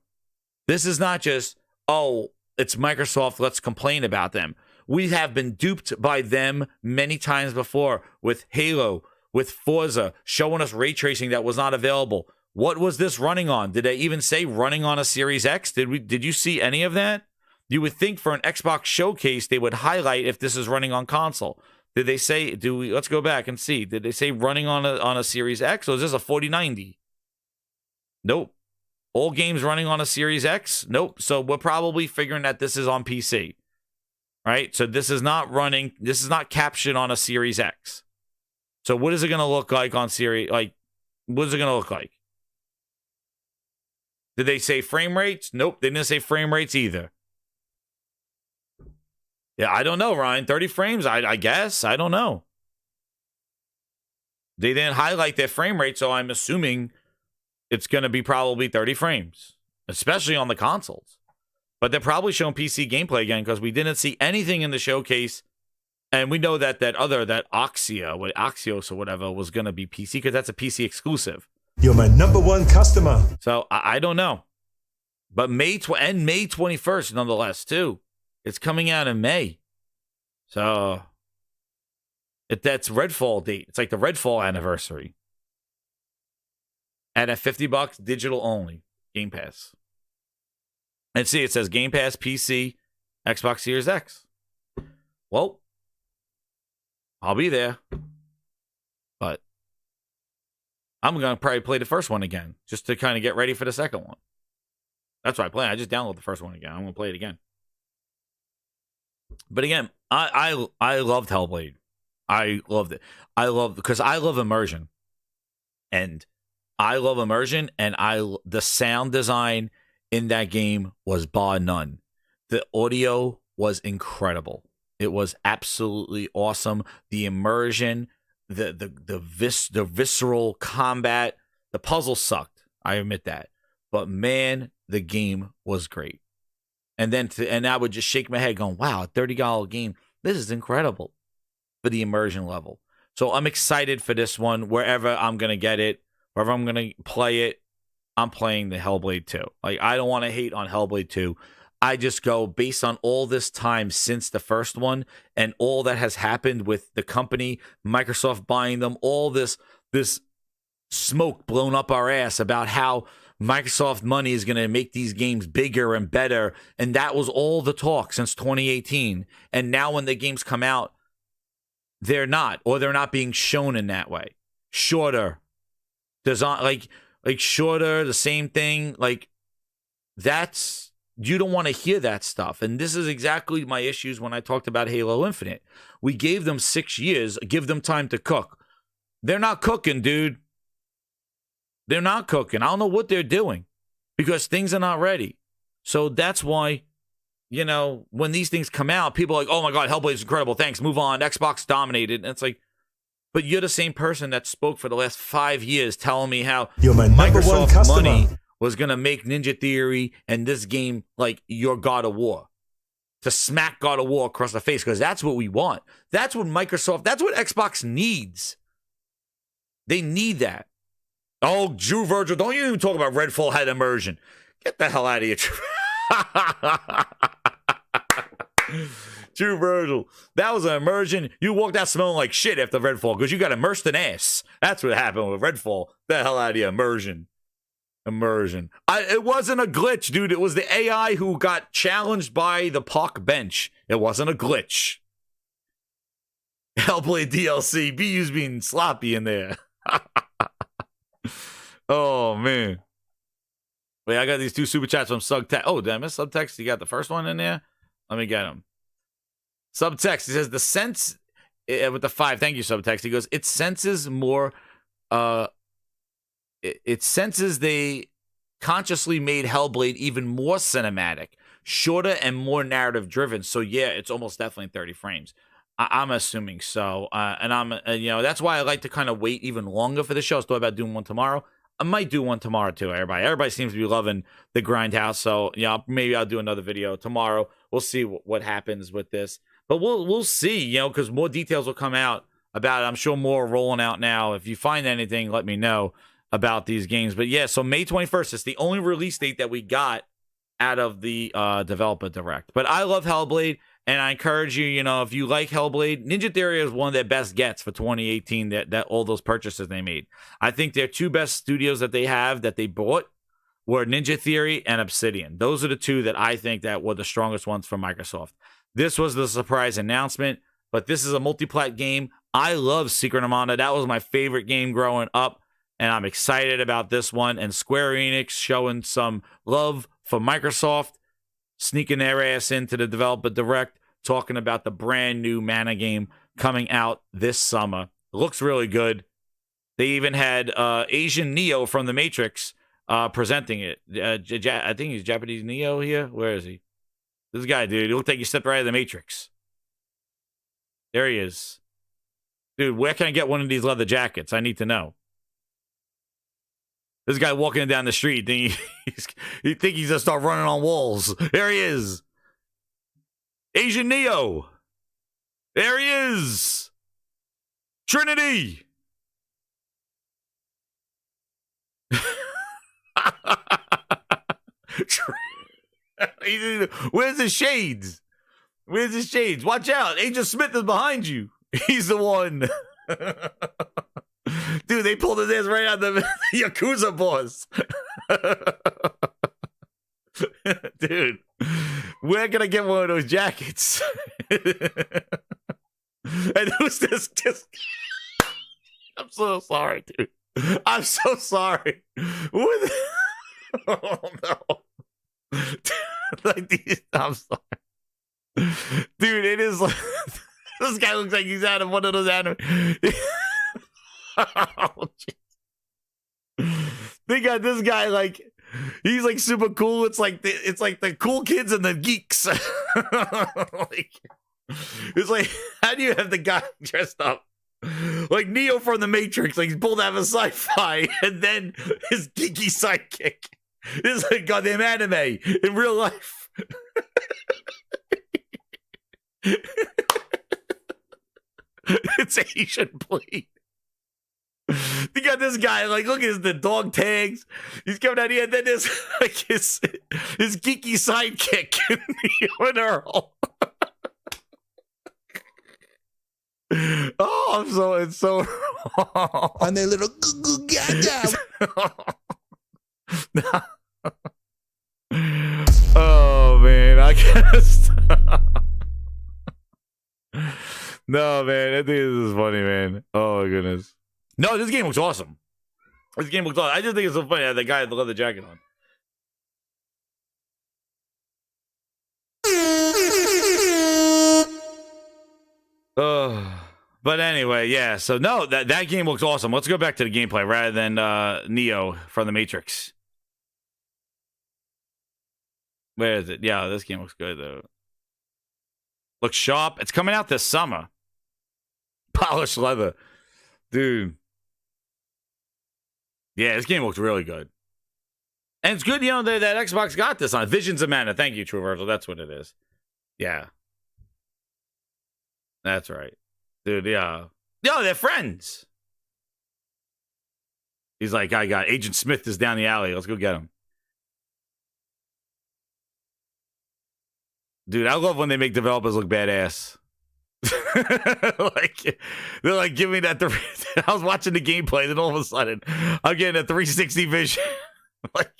Speaker 1: This is not just, it's Microsoft, let's complain about them. We have been duped by them many times before, with Halo, with Forza, showing us ray tracing that was not available. What was this running on? Did they even say running on a Series X? Did you see any of that? You would think for an Xbox showcase, they would highlight if this is running on console. Did they say, let's go back and see. Did they say running on a Series X, or is this a 4090? Nope. All games running on a Series X? Nope. So we're probably figuring that this is on PC, right? So this is not captioned on a Series X. So what is it going to look like on Series, what is it going to look like? Did they say frame rates? Nope, they didn't say frame rates either. Yeah, I don't know, Ryan. 30 frames, I guess. I don't know. They didn't highlight their frame rate, so I'm assuming it's going to be probably 30 frames, especially on the consoles. But they're probably showing PC gameplay again, because we didn't see anything in the showcase. And we know that Axios or whatever was going to be PC, because that's a PC exclusive.
Speaker 4: You're my number one customer.
Speaker 1: So I don't know. But May 21st, nonetheless, too. It's coming out in May. So that's Redfall date. It's like the Redfall anniversary. And at $50, digital only. Game Pass. And see, it says Game Pass, PC, Xbox Series X. Well, I'll be there. But I'm going to probably play the first one again, just to kind of get ready for the second one. That's what I play. I just download the first one again. I'm going to play it again. But again, I loved Hellblade. I loved it. Because I love immersion. And the sound design in that game was bar none. The audio was incredible. It was absolutely awesome. The immersion, the visceral combat, the puzzle sucked. I admit that. But man, the game was great. And I would just shake my head going, wow, a $30 game. This is incredible for the immersion level. So I'm excited for this one. Wherever I'm going to get it, wherever I'm going to play it, I'm playing the Hellblade 2. Like, I don't want to hate on Hellblade 2. I just go based on all this time since the first one and all that has happened with the company, Microsoft buying them, all this smoke blown up our ass about how Microsoft money is going to make these games bigger and better. And that was all the talk since 2018. And now when the games come out, they're not being shown in that way. Shorter. Design, like shorter, the same thing. Like, that's, you don't want to hear that stuff. And this is exactly my issues when I talked about Halo Infinite. We gave them 6 years, give them time to cook. They're not cooking, dude. They're not cooking. I don't know what they're doing because things are not ready. So that's why, you know, when these things come out, people are like, oh my God, Hellblade is incredible. Thanks. Move on. Xbox dominated. And it's like, but you're the same person that spoke for the last 5 years telling me how
Speaker 4: You're my number one
Speaker 1: Microsoft
Speaker 4: customer.
Speaker 1: money was going to make Ninja Theory and this game like your God of War. To smack God of War across the face, because that's what we want. That's what Microsoft, that's what Xbox needs. They need that. Oh, Drew Virgil, don't you even talk about Redfall had immersion. Get the hell out of here. Drew Virgil, that was an immersion. You walked out smelling like shit after Redfall because you got immersed in ass. That's what happened with Redfall. The hell out of here, immersion. It wasn't a glitch, dude. It was the AI who got challenged by the park bench. It wasn't a glitch. Hellblade DLC. BU's being sloppy in there. Oh, man. Wait, I got these 2 super chats from Subtext. Oh, did I miss Subtext? You got the first one in there? Let me get him. Subtext. He says, the sense, with the 5. Thank you, Subtext. He goes, it senses more, it senses they consciously made Hellblade even more cinematic, shorter and more narrative driven. So yeah, it's almost definitely 30 frames. I'm assuming so. And I'm, you know, that's why I like to kind of wait even longer for the show. I was thought about doing one tomorrow. I might do one tomorrow too, everybody. Everybody seems to be loving the Grindhouse. So yeah, maybe I'll do another video tomorrow. We'll see what happens with this. But we'll see, you know, because more details will come out about it. I'm sure more are rolling out now. If you find anything, let me know about these games. But yeah, so May 21st is the only release date that we got out of the developer direct. But I love Hellblade, and I encourage you, you know, if you like Hellblade, Ninja Theory is one of their best gets for 2018, that all those purchases they made. I think their 2 best studios that they have that they bought were Ninja Theory and Obsidian. Those are the 2 that I think that were the strongest ones from Microsoft. This was the surprise announcement, but this is a multi-plat game. I love Secret of Mana. That was my favorite game growing up. And I'm excited about this one. And Square Enix showing some love for Microsoft, sneaking their ass into the developer direct, talking about the brand new Mana game coming out this summer. It looks really good. They even had Asian Neo from The Matrix presenting it. I think he's Japanese Neo here. Where is he? This guy, dude. He looked like he stepped right out of The Matrix. There he is. Dude, where can I get one of these leather jackets? I need to know. This guy walking down the street, he think he's gonna start running on walls. There he is. Asian Neo. There he is. Trinity. Where's his shades? Where's his shades? Watch out. Agent Smith is behind you. He's the one. Dude, they pulled his ass right out of the Yakuza boss. Dude, where can I get one of those jackets? And who's this? I'm so sorry, dude. I'm so sorry. What? Oh, no. Like these, I'm sorry. Dude, it is like... This guy looks like he's out of one of those anime. Oh, they got this guy like he's like super cool. It's like the cool kids and the geeks. Like, it's like, how do you have the guy dressed up like Neo from the Matrix? Like he's pulled out of a sci-fi, and then his geeky sidekick is like goddamn anime in real life. It's Asian Bleed. You got this guy, like, look at the dog tags. He's coming out here, and then there's like his geeky sidekick, Neo and Earl. Oh, it's so wrong.
Speaker 8: On their little goo gaga.
Speaker 1: Oh man, I gotta stop. No man, I think this is funny, man. Oh my goodness. No, this game looks awesome. This game looks awesome. I just think it's so funny. I had the guy with the leather jacket on. Oh But anyway, yeah. So no, that game looks awesome. Let's go back to the gameplay rather than Neo from the Matrix. Where is it? Yeah, this game looks good though. Looks sharp. It's coming out this summer. Polished leather, dude. Yeah, this game looks really good. And it's good, you know, that Xbox got this on Visions of Mana. Thank you, True Virgil. That's what it is. Yeah. That's right. Dude, yeah. Yo, they're friends. He's like, I got Agent Smith is down the alley. Let's go get him. Dude, I love when they make developers look badass. Like, they're like, give me that. I was watching the gameplay, then all of a sudden, I'm getting a 360 vision. Like,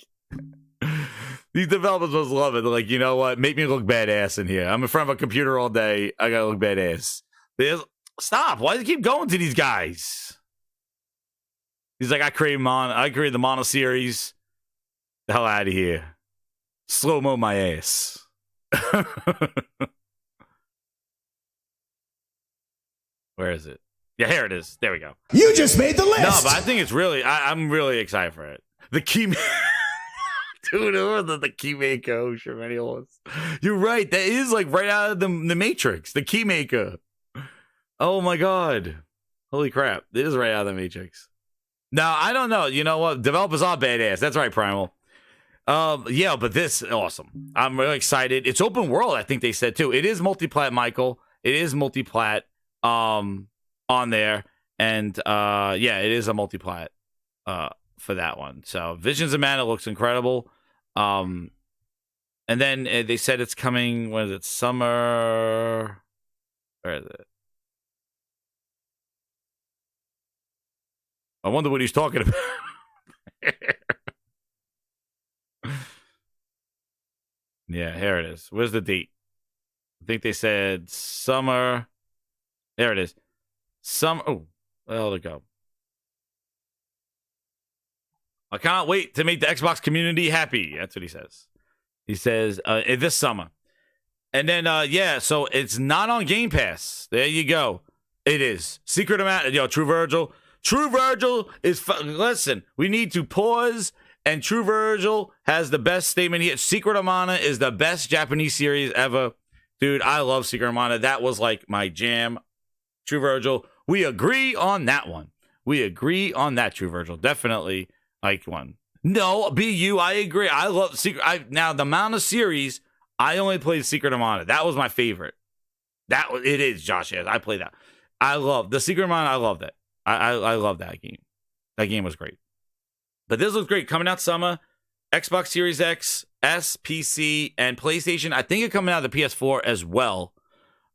Speaker 1: these developers must love it. They're like, you know what? Make me look badass in here. I'm in front of a computer all day. I gotta look badass. Stop. Why do you keep going to these guys? He's like, I created the Mono series. The hell out of here. Slow-mo my ass. Where is it? Yeah, here it is. There we go.
Speaker 2: You just made the list.
Speaker 1: No, but I think it's really, I'm really excited for it. The key, dude, the Keymaker, you're right. That is like right out of the Matrix. The Keymaker. Oh my god, holy crap! It is right out of the Matrix. Now I don't know. You know what? Developers are badass. That's right, Primal. Yeah, but this is awesome. I'm really excited. It's open world. I think they said too. It is multiplat, Michael. It is multiplat. On there, and yeah, it is a multiplat for that one. So Visions of Mana looks incredible. And then they said it's coming. When is it? Summer. Where is it? I wonder what he's talking about. Yeah, here it is. Where's the date? I think they said summer. There it is. Oh, well, there we go. I cannot wait to make the Xbox community happy. That's what he says. He says this summer. And then, yeah, so it's not on Game Pass. There you go. It is. Secret of Mana. Yo, True Virgil. True Virgil is... Listen, we need to pause, and True Virgil has the best statement here. Secret of Mana is the best Japanese series ever. Dude, I love Secret of Mana. That was like my jam. True Virgil. We agree on that one. We agree on that, True Virgil. Definitely like one. No, BU, I agree. I love Secret. Now, the Mana series, I only played Secret of Mana. That was my favorite. It is, Josh. Yes, I play that. I love the Secret of Mana. I love that. I love that game. That game was great. But this looks great. Coming out summer. Xbox Series X, S, PC, and PlayStation. I think it's coming out of the PS4 as well.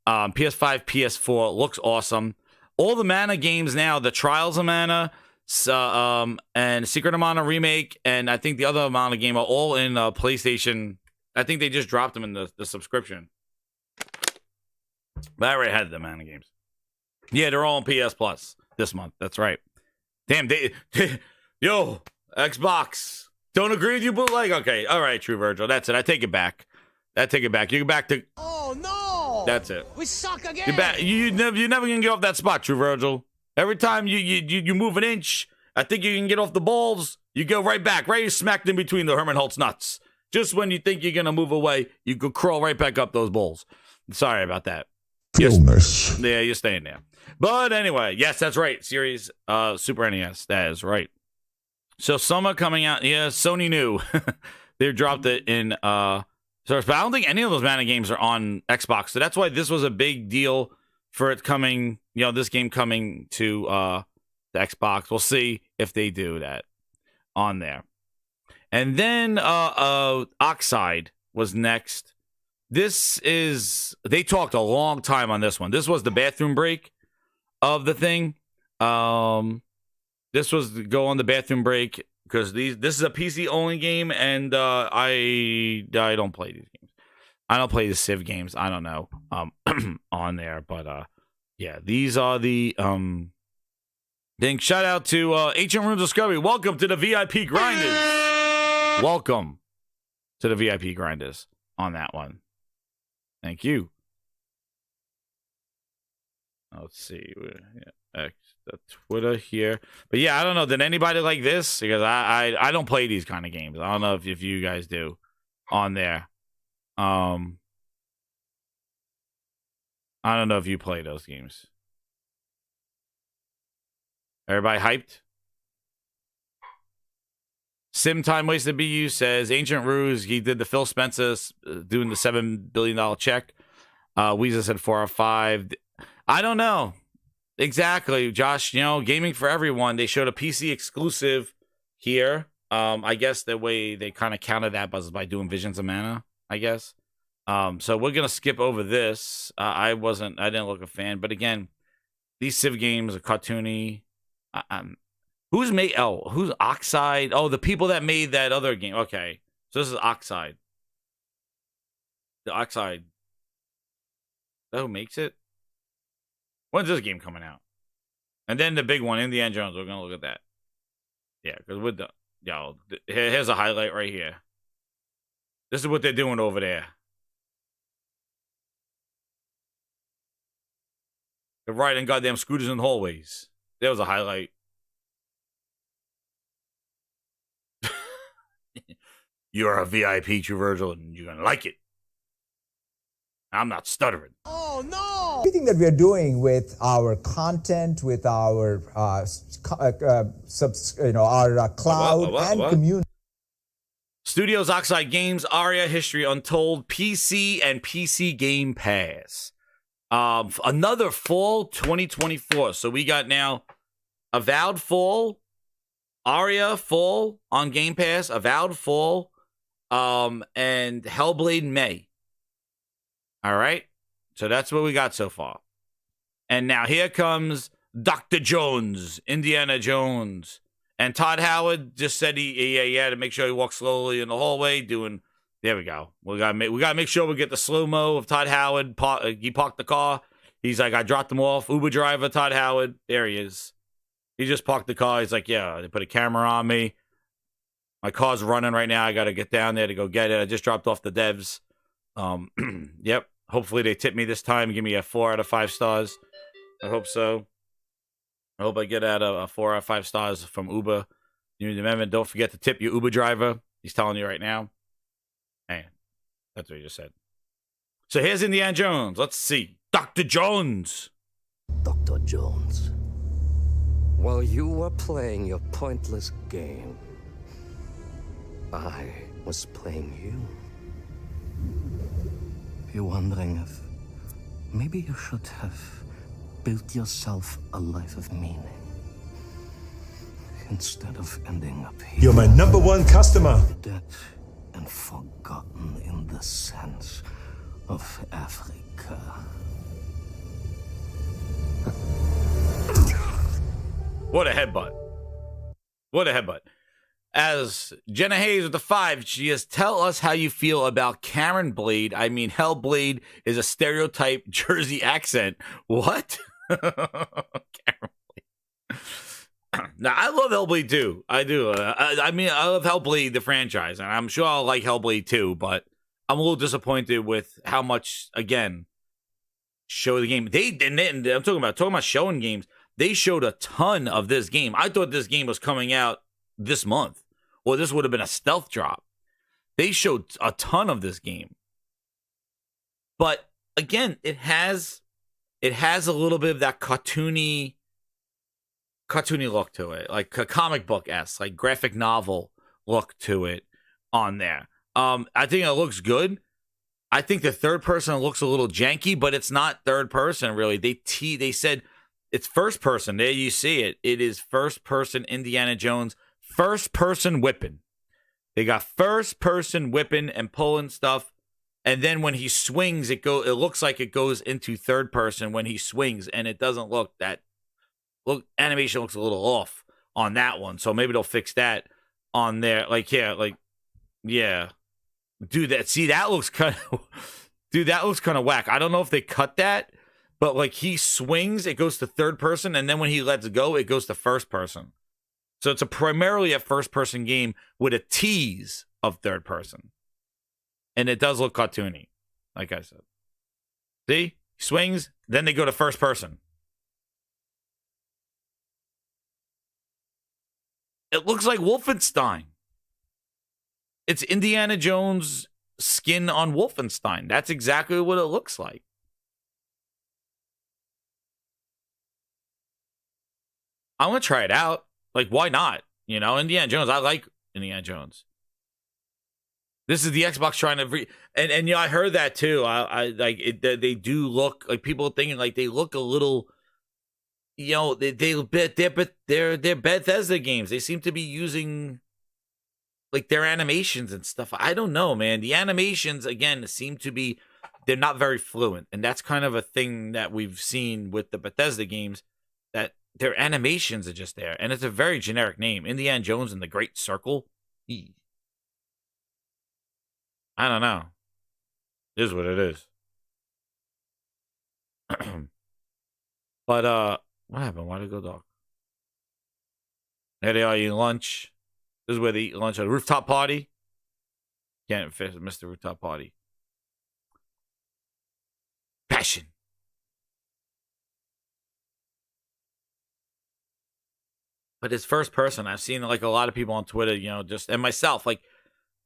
Speaker 1: PS5, PS4 looks awesome. All the Mana games now, the Trials of Mana, and Secret of Mana Remake, and I think the other Mana game are all in PlayStation. I think they just dropped them in the subscription. But I already had the Mana games. Yeah, they're all on PS Plus this month. That's right. Damn, yo, Xbox. Don't agree with you, bootleg? Okay, all right, True Virgil. That's it. I take it back. You go back to...
Speaker 2: Oh, no!
Speaker 1: That's it.
Speaker 2: We suck again!
Speaker 1: You're never going to get off that spot, True Virgil. Every time you move an inch, I think you can get off the balls, you go right back, right smacked in between the Herman Holtz nuts. Just when you think you're going to move away, you go crawl right back up those balls. Sorry about that.
Speaker 5: Illness.
Speaker 1: Yeah, you're staying there. But anyway, yes, that's right. Series Super NES. That is right. So summer coming out. Yeah, Sony knew. They dropped it in but I don't think any of those Mana games are on Xbox. So that's why this was a big deal for it coming, this game coming to the Xbox. We'll see if they do that on there. And then Oxide was next. They talked a long time on this one. This was the bathroom break of the thing. This was to go on the bathroom break because this is a PC only game, and I don't play these games. I don't play the Civ games. I don't know on there, but yeah, these are the thing. Shout out to Ancient Runes Discovery. Welcome to the VIP Grinders. Welcome to the VIP Grinders on that one. Thank you. Let's see. X, the Twitter here. But yeah, I don't know. Did anybody like this? Because I don't play these kind of games. I don't know if you guys do on there. I don't know if you play those games. Everybody hyped? Sim Time Wasted BU says Ancient Ruse. He did the Phil Spencer doing the $7 billion check. Weezer said 4 out of 5. I don't know exactly, Josh. You know, gaming for everyone. They showed a PC exclusive here. I guess the way they kind of counted that was by doing Visions of Mana, I guess. So we're gonna skip over this. I didn't look a fan, but again, these Civ games are cartoony. Who's Oxide? Oh, the people that made that other game. Okay, so this is Oxide. The Oxide. Is that who makes it? When's this game coming out? And then the big one, Indiana Jones. We're gonna look at that. Yeah, because with the here's a highlight right here. This is what they're doing over there. They're riding goddamn scooters in the hallways. There was a highlight. You're a VIP, True Virgil, and you're gonna like it. I'm not stuttering.
Speaker 3: Oh no! Everything that we are doing with our content, with our cloud and community.
Speaker 1: Studios, Oxide Games, Aria, History Untold, PC, and PC Game Pass. Another fall 2024. So we got now Avowed fall, Aria fall on Game Pass, Avowed fall, and Hellblade May. All right. So that's what we got so far. And now here comes Dr. Jones, Indiana Jones. And Todd Howard just said he had to make sure he walks slowly in the hallway doing. There we go. We gotta make sure we get the slow-mo of Todd Howard. He parked the car. He's like, I dropped him off. Uber driver, Todd Howard. There he is. He just parked the car. He's like, yeah, they put a camera on me. My car's running right now. I got to get down there to go get it. I just dropped off the devs. Yep. Hopefully they tip me this time. Give me a 4 out of 5 stars. I hope so. I hope I get out a 4 out of 5 stars from Uber. You remember, don't forget to tip your Uber driver. He's telling you right now. Hey, that's what he just said. So here's Indiana Jones. Let's see. Dr. Jones.
Speaker 16: Dr. Jones. While you were playing your pointless game, I was playing you. You're wondering if maybe you should have built yourself a life of meaning instead of ending up here.
Speaker 4: You're my #1 customer.
Speaker 16: Dead and forgotten in the sense of Africa.
Speaker 1: What a headbutt. What a headbutt. As Jenna Hayes with the 5, she says, tell us how you feel about Karen Blade. I mean, Hellblade is a stereotype Jersey accent. What? Karen Blade. Now, I love Hellblade 2. I do. I mean, I love Hellblade, the franchise, and I'm sure I'll like Hellblade 2, but I'm a little disappointed with how much, again, show the game. I'm talking about showing games. They showed a ton of this game. I thought this game was coming out this month, or this would have been a stealth drop. They showed a ton of this game, but again, it has a little bit of that cartoony look to it, like a comic book-esque, like graphic novel look to it on there. I think it looks good. I think the third person looks a little janky, but it's not third person really. They said it's first person. There you see it. It is first person Indiana Jones. First person whipping. They got first person whipping and pulling stuff, and then when he swings, it looks like it goes into third person when he swings, and it doesn't look that. Look, animation looks a little off on that one, so maybe they'll fix that on there. Yeah, dude, that looks kind of whack. I don't know if they cut that, but like he swings, it goes to third person, and then when he lets go, it goes to first person. So it's primarily a first-person game with a tease of third person. And it does look cartoony, like I said. See? Swings, then they go to first person. It looks like Wolfenstein. It's Indiana Jones skin on Wolfenstein. That's exactly what it looks like. I'm going to try it out. Like, why not? You know, Indiana Jones. I like Indiana Jones. This is the Xbox trying to... And you know, I heard that too. I like it, they do look... Like, people thinking like they look a little... You know, they're Bethesda games. They seem to be using... like their animations and stuff. I don't know, man. The animations, again, seem to be... They're not very fluent. And that's kind of a thing that we've seen with the Bethesda games. That... their animations are just there. And it's a very generic name. Indiana Jones and the Great Circle. I don't know. It is what it is. But, what happened? Why did it go dark? There they are eating lunch. This is where they eat lunch at a rooftop party. Can't miss the rooftop party. Passion. But it's first person. I've seen like a lot of people on Twitter, you know, just and myself. Like,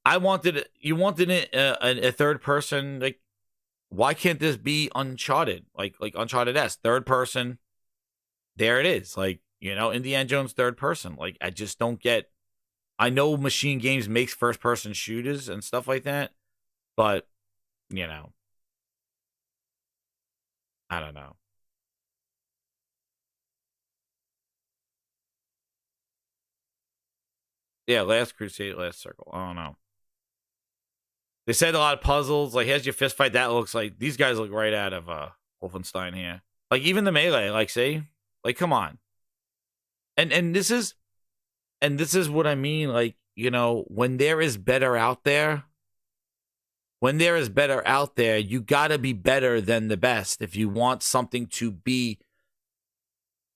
Speaker 1: you wanted it a third person. Like, why can't this be Uncharted? Like Uncharted S, third person. There it is. Like, you know, Indiana Jones third person. Like, I just don't get. I know Machine Games makes first person shooters and stuff like that, but you know, I don't know. Yeah, Last Crusade, Last Circle. I don't know. They said a lot of puzzles. Like, here's your fist fight. That looks like these guys look right out of Wolfenstein here. Like, even the melee. Like, see, like, come on. And this is what I mean. Like, you know, when there is better out there, you gotta be better than the best if you want something to be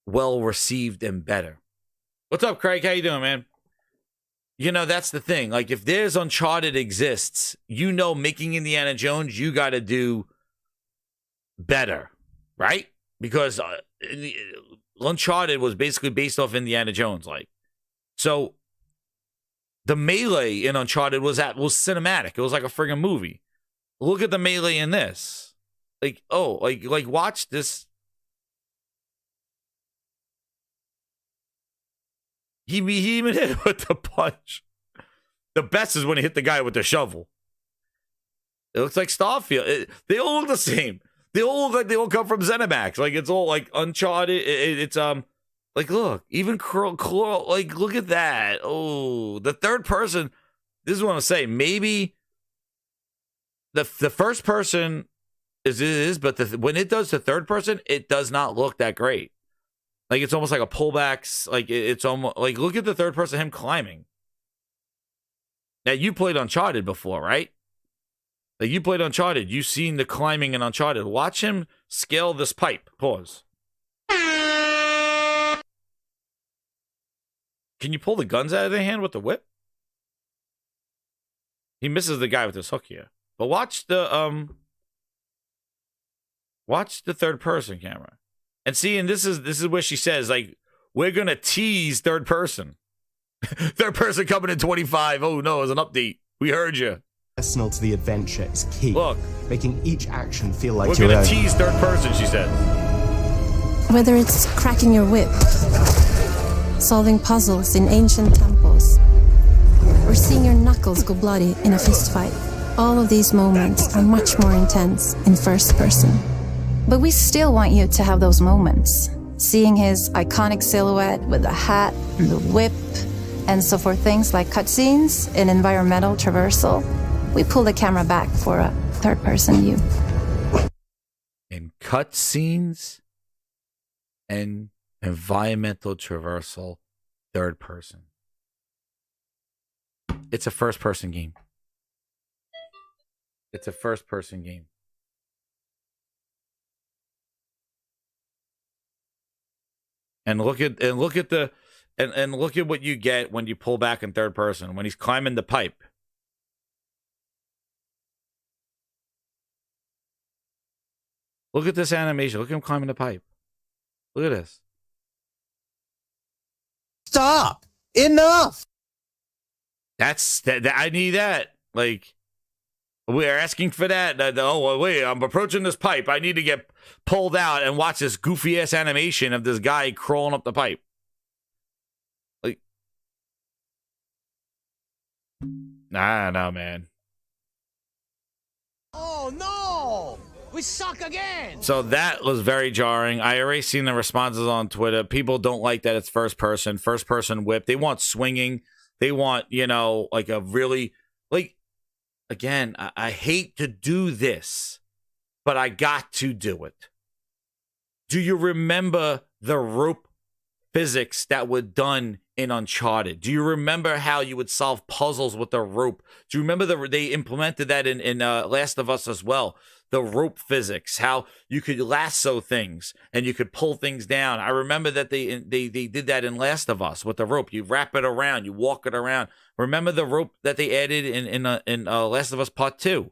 Speaker 1: well received and better. What's up, Craig? How you doing, man? You know, that's the thing. Like, if there's Uncharted exists, you know, making Indiana Jones, you got to do better, right? Because Uncharted was basically based off Indiana Jones, like. So, the melee in Uncharted was cinematic. It was like a friggin' movie. Look at the melee in this. Like, oh, like watch this. He even hit it with the punch. The best is when he hit the guy with the shovel. It looks like Starfield. They all look the same. They all look like they all come from ZeniMax. Like, it's all like Uncharted. It's like, look, even like, look at that. Oh, the third person. This is what I'm saying. Maybe the first person is, but when it does the third person, it does not look that great. Like, it's almost like a pullback. Like, it's almost like, look at the third person, him climbing. Now, you played Uncharted before, right? Like, you played Uncharted. You've seen the climbing in Uncharted. Watch him scale this pipe. Pause. Can you pull the guns out of their hand with the whip? He misses the guy with his hook here. But watch the third person camera. And see, and this is where she says, like, we're going to tease third person. Third person coming in 25. Oh, no, it's an update. We heard you.
Speaker 17: Personal to the adventure is key.
Speaker 1: Look.
Speaker 17: Making each action feel like
Speaker 1: we're
Speaker 17: your own.
Speaker 1: We're going to tease third person, she said.
Speaker 14: Whether it's cracking your whip, solving puzzles in ancient temples, or seeing your knuckles go bloody in a fist fight, all of these moments are much more intense in first person.
Speaker 18: But we still want you to have those moments. Seeing his iconic silhouette with the hat and the whip. And so for things like cutscenes and environmental traversal, we pull the camera back for a third-person view.
Speaker 1: In cutscenes and environmental traversal, third person. It's a first-person game. It's a first-person game. And look at what you get when you pull back in third person when he's climbing the pipe. Look at this animation. Look at him climbing the pipe. Look at this.
Speaker 19: Stop! Enough.
Speaker 1: That's that. I need that. Like, we're asking for that. Oh, wait, I'm approaching this pipe. I need to get pulled out and watch this goofy ass animation of this guy crawling up the pipe. Like, I don't know, man.
Speaker 19: Oh no! We suck again!
Speaker 1: So that was very jarring. I already seen the responses on Twitter. People don't like that it's first person whip. They want swinging. They want, like a really, like, again, I hate to do this, but I got to do it. Do you remember the rope physics that were done in Uncharted? Do you remember how you would solve puzzles with the rope? Do you remember they implemented that in Last of Us as well? The rope physics, how you could lasso things and you could pull things down. I remember that they did that in Last of Us with the rope. You wrap it around, you walk it around. Remember the rope that they added in Last of Us Part 2,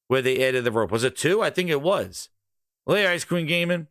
Speaker 1: where they added the rope? Was it 2? I think it was. Hey, Ice Queen Gaming.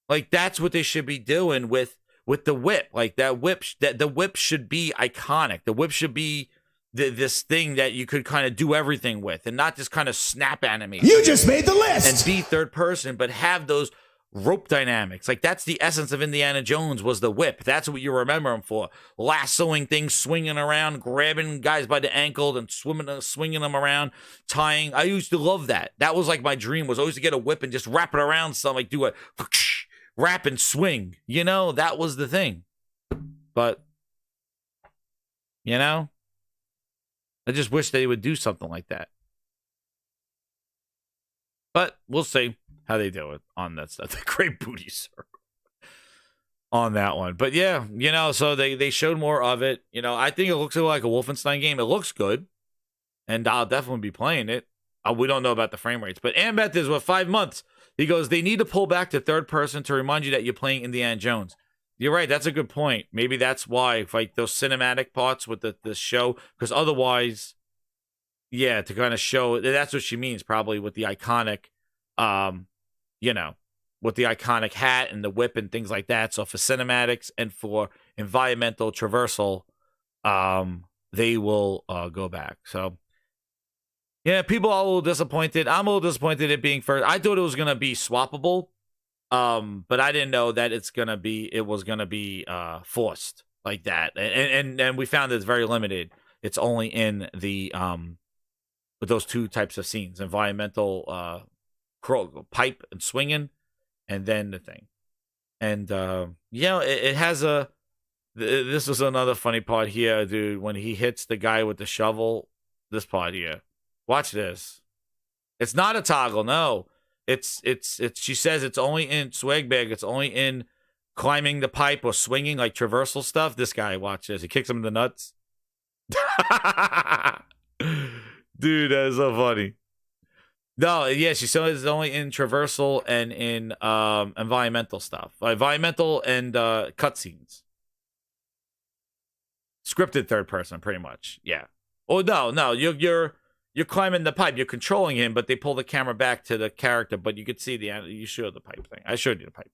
Speaker 1: Like, that's what they should be doing with the whip. Like, that whip, the whip should be iconic. The whip should be this thing that you could kind of do everything with, and not just kind of snap animate.
Speaker 2: You just made the list!
Speaker 1: And be third person, but have those rope dynamics. Like, that's the essence of Indiana Jones, was the whip. That's what you remember him for. Lassoing things, swinging around, grabbing guys by the ankle and swinging them around, tying. I used to love that. That was like my dream, was always to get a whip and just wrap it around something, like do a wrap and swing. That was the thing. But, I just wish they would do something like that. But we'll see how they do it on that stuff. The Great Booty Circle on that one. But yeah, so they showed more of it. I think it looks like a Wolfenstein game. It looks good. And I'll definitely be playing it. We don't know about the frame rates. But Ambeth is, 5 months? He goes, they need to pull back to third person to remind you that you're playing Indiana Jones. You're right. That's a good point. Maybe that's why, like, those cinematic parts with the show, because otherwise, yeah, to kind of show, that's what she means, probably, with the iconic, with the iconic hat and the whip and things like that. So for cinematics and for environmental traversal, they will go back. So, yeah, people are a little disappointed. I'm a little disappointed it being first. I thought it was going to be swappable. But I didn't know that it was gonna be forced like that. And we found it's very limited. It's only in the with those two types of scenes, environmental pipe and swinging, and then the thing. And it has this is another funny part here, dude, when he hits the guy with the shovel. This part here. Watch this. It's not a toggle, no. It's she says it's only in swag bag, it's only in climbing the pipe or swinging, like traversal stuff. This guy, watch this. He kicks him in the nuts. Dude, that is so funny. No, yeah, she says it's only in traversal and in environmental stuff. Environmental and cutscenes. Scripted third person, pretty much. Yeah. Oh no, you're climbing the pipe. You're controlling him, but they pull the camera back to the character. But you could see you showed the pipe thing. I showed you the pipe.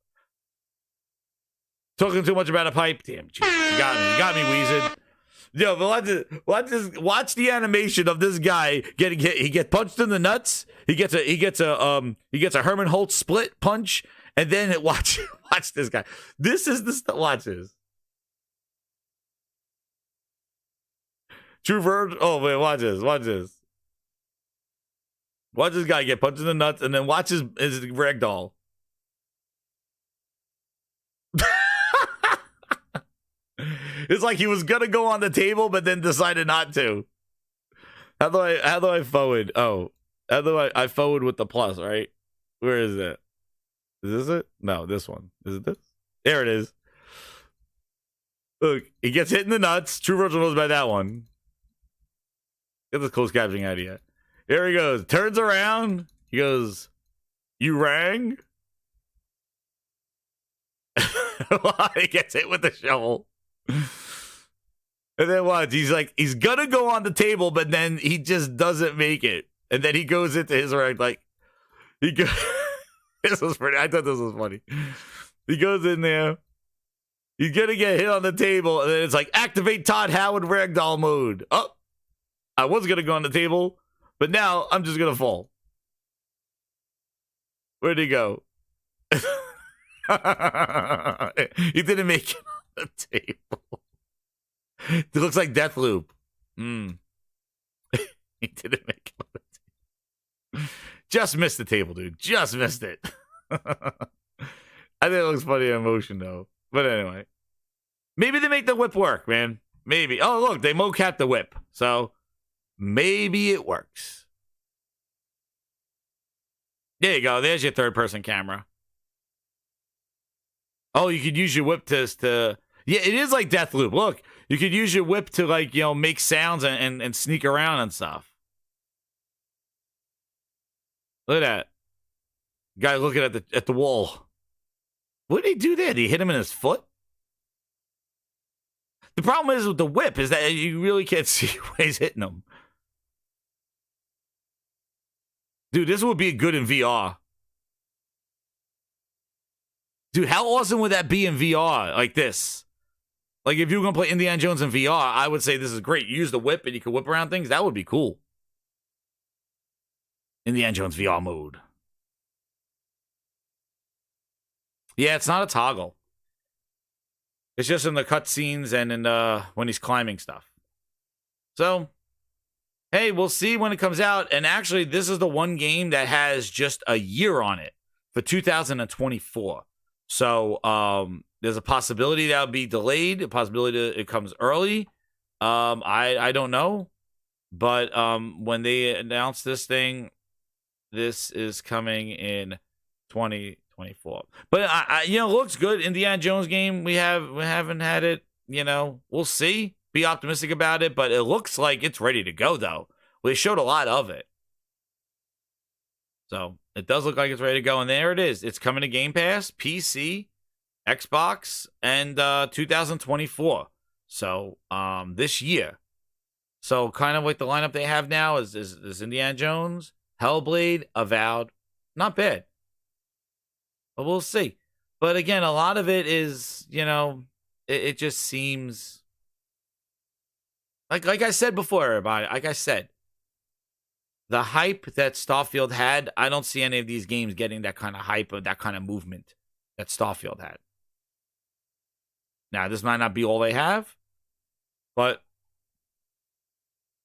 Speaker 1: Talking too much about a pipe. Damn, geez, you got me, Weezed. Yo, but watch the animation of this guy getting hit. He gets punched in the nuts. He gets a Herman Holtz split punch, and then watch this guy. This is the stuff. Watch this. True Virgin. Oh wait, watch this. Watch this guy get punched in the nuts, and then watch his ragdoll. It's like he was gonna go on the table, but then decided not to. How do I forward? Oh, how do I forward with the plus? Right? Where is it? Is this it? No, this one. Is it this? There it is. Look, he gets hit in the nuts. True Virgin knows about that one. Get this closed captioning out of here. Here he goes. Turns around. He goes, "You rang?" He gets hit with the shovel. And then what? He's gonna go on the table, but then he just doesn't make it. And then he goes into his rank, this was pretty. I thought this was funny. He goes in there, He's gonna get hit on the table, and then it's like, activate Todd Howard ragdoll mode. Oh, I was gonna go on the table, but now I'm just gonna fall. Where'd he go? He didn't make it on the table. It looks like Deathloop. He didn't make it on the table. Just missed the table, dude. Just missed it. I think it looks funny in motion, though. But anyway. Maybe they make the whip work, man. Maybe. Oh, look, they mocap the whip. So maybe it works. There you go. There's your third-person camera. Oh, you could use your whip to... Yeah, it is like Deathloop. Look, you could use your whip to, like, you know, make sounds and sneak around and stuff. Look at that. Guy looking at the wall. What did he do there? Did he hit him in his foot? The problem is with the whip is that you really can't see where he's hitting him. Dude, this would be good in VR. Dude, how awesome would that be in VR like this? Like, if you were going to play Indiana Jones in VR, I would say this is great. You use the whip and you can whip around things. That would be cool. Indiana Jones VR mode. Yeah, it's not a toggle. It's just in the cutscenes and in when he's climbing stuff. So, hey, we'll see when it comes out. And actually, this is the one game that has just a year on it for 2024. So, there's a possibility that'll be delayed, a possibility that it comes early. I don't know. But when they announce this thing, this is coming in 2024. But you know, looks good. Indiana Jones game. We haven't had it. You know, we'll see. Be optimistic about it, but it looks like it's ready to go though. Well, they showed a lot of it, so it does look like it's ready to go. And there it is. It's coming to Game Pass, PC, Xbox, and 2024. So this year. So kind of like the lineup they have now is Indiana Jones, Hellblade, Avowed. Not bad. But we'll see. But again, a lot of it is, you know, it just seems like I said before, everybody. Like I said, the hype that Starfield had, I don't see any of these games getting that kind of hype or that kind of movement that Starfield had. Now, this might not be all they have, but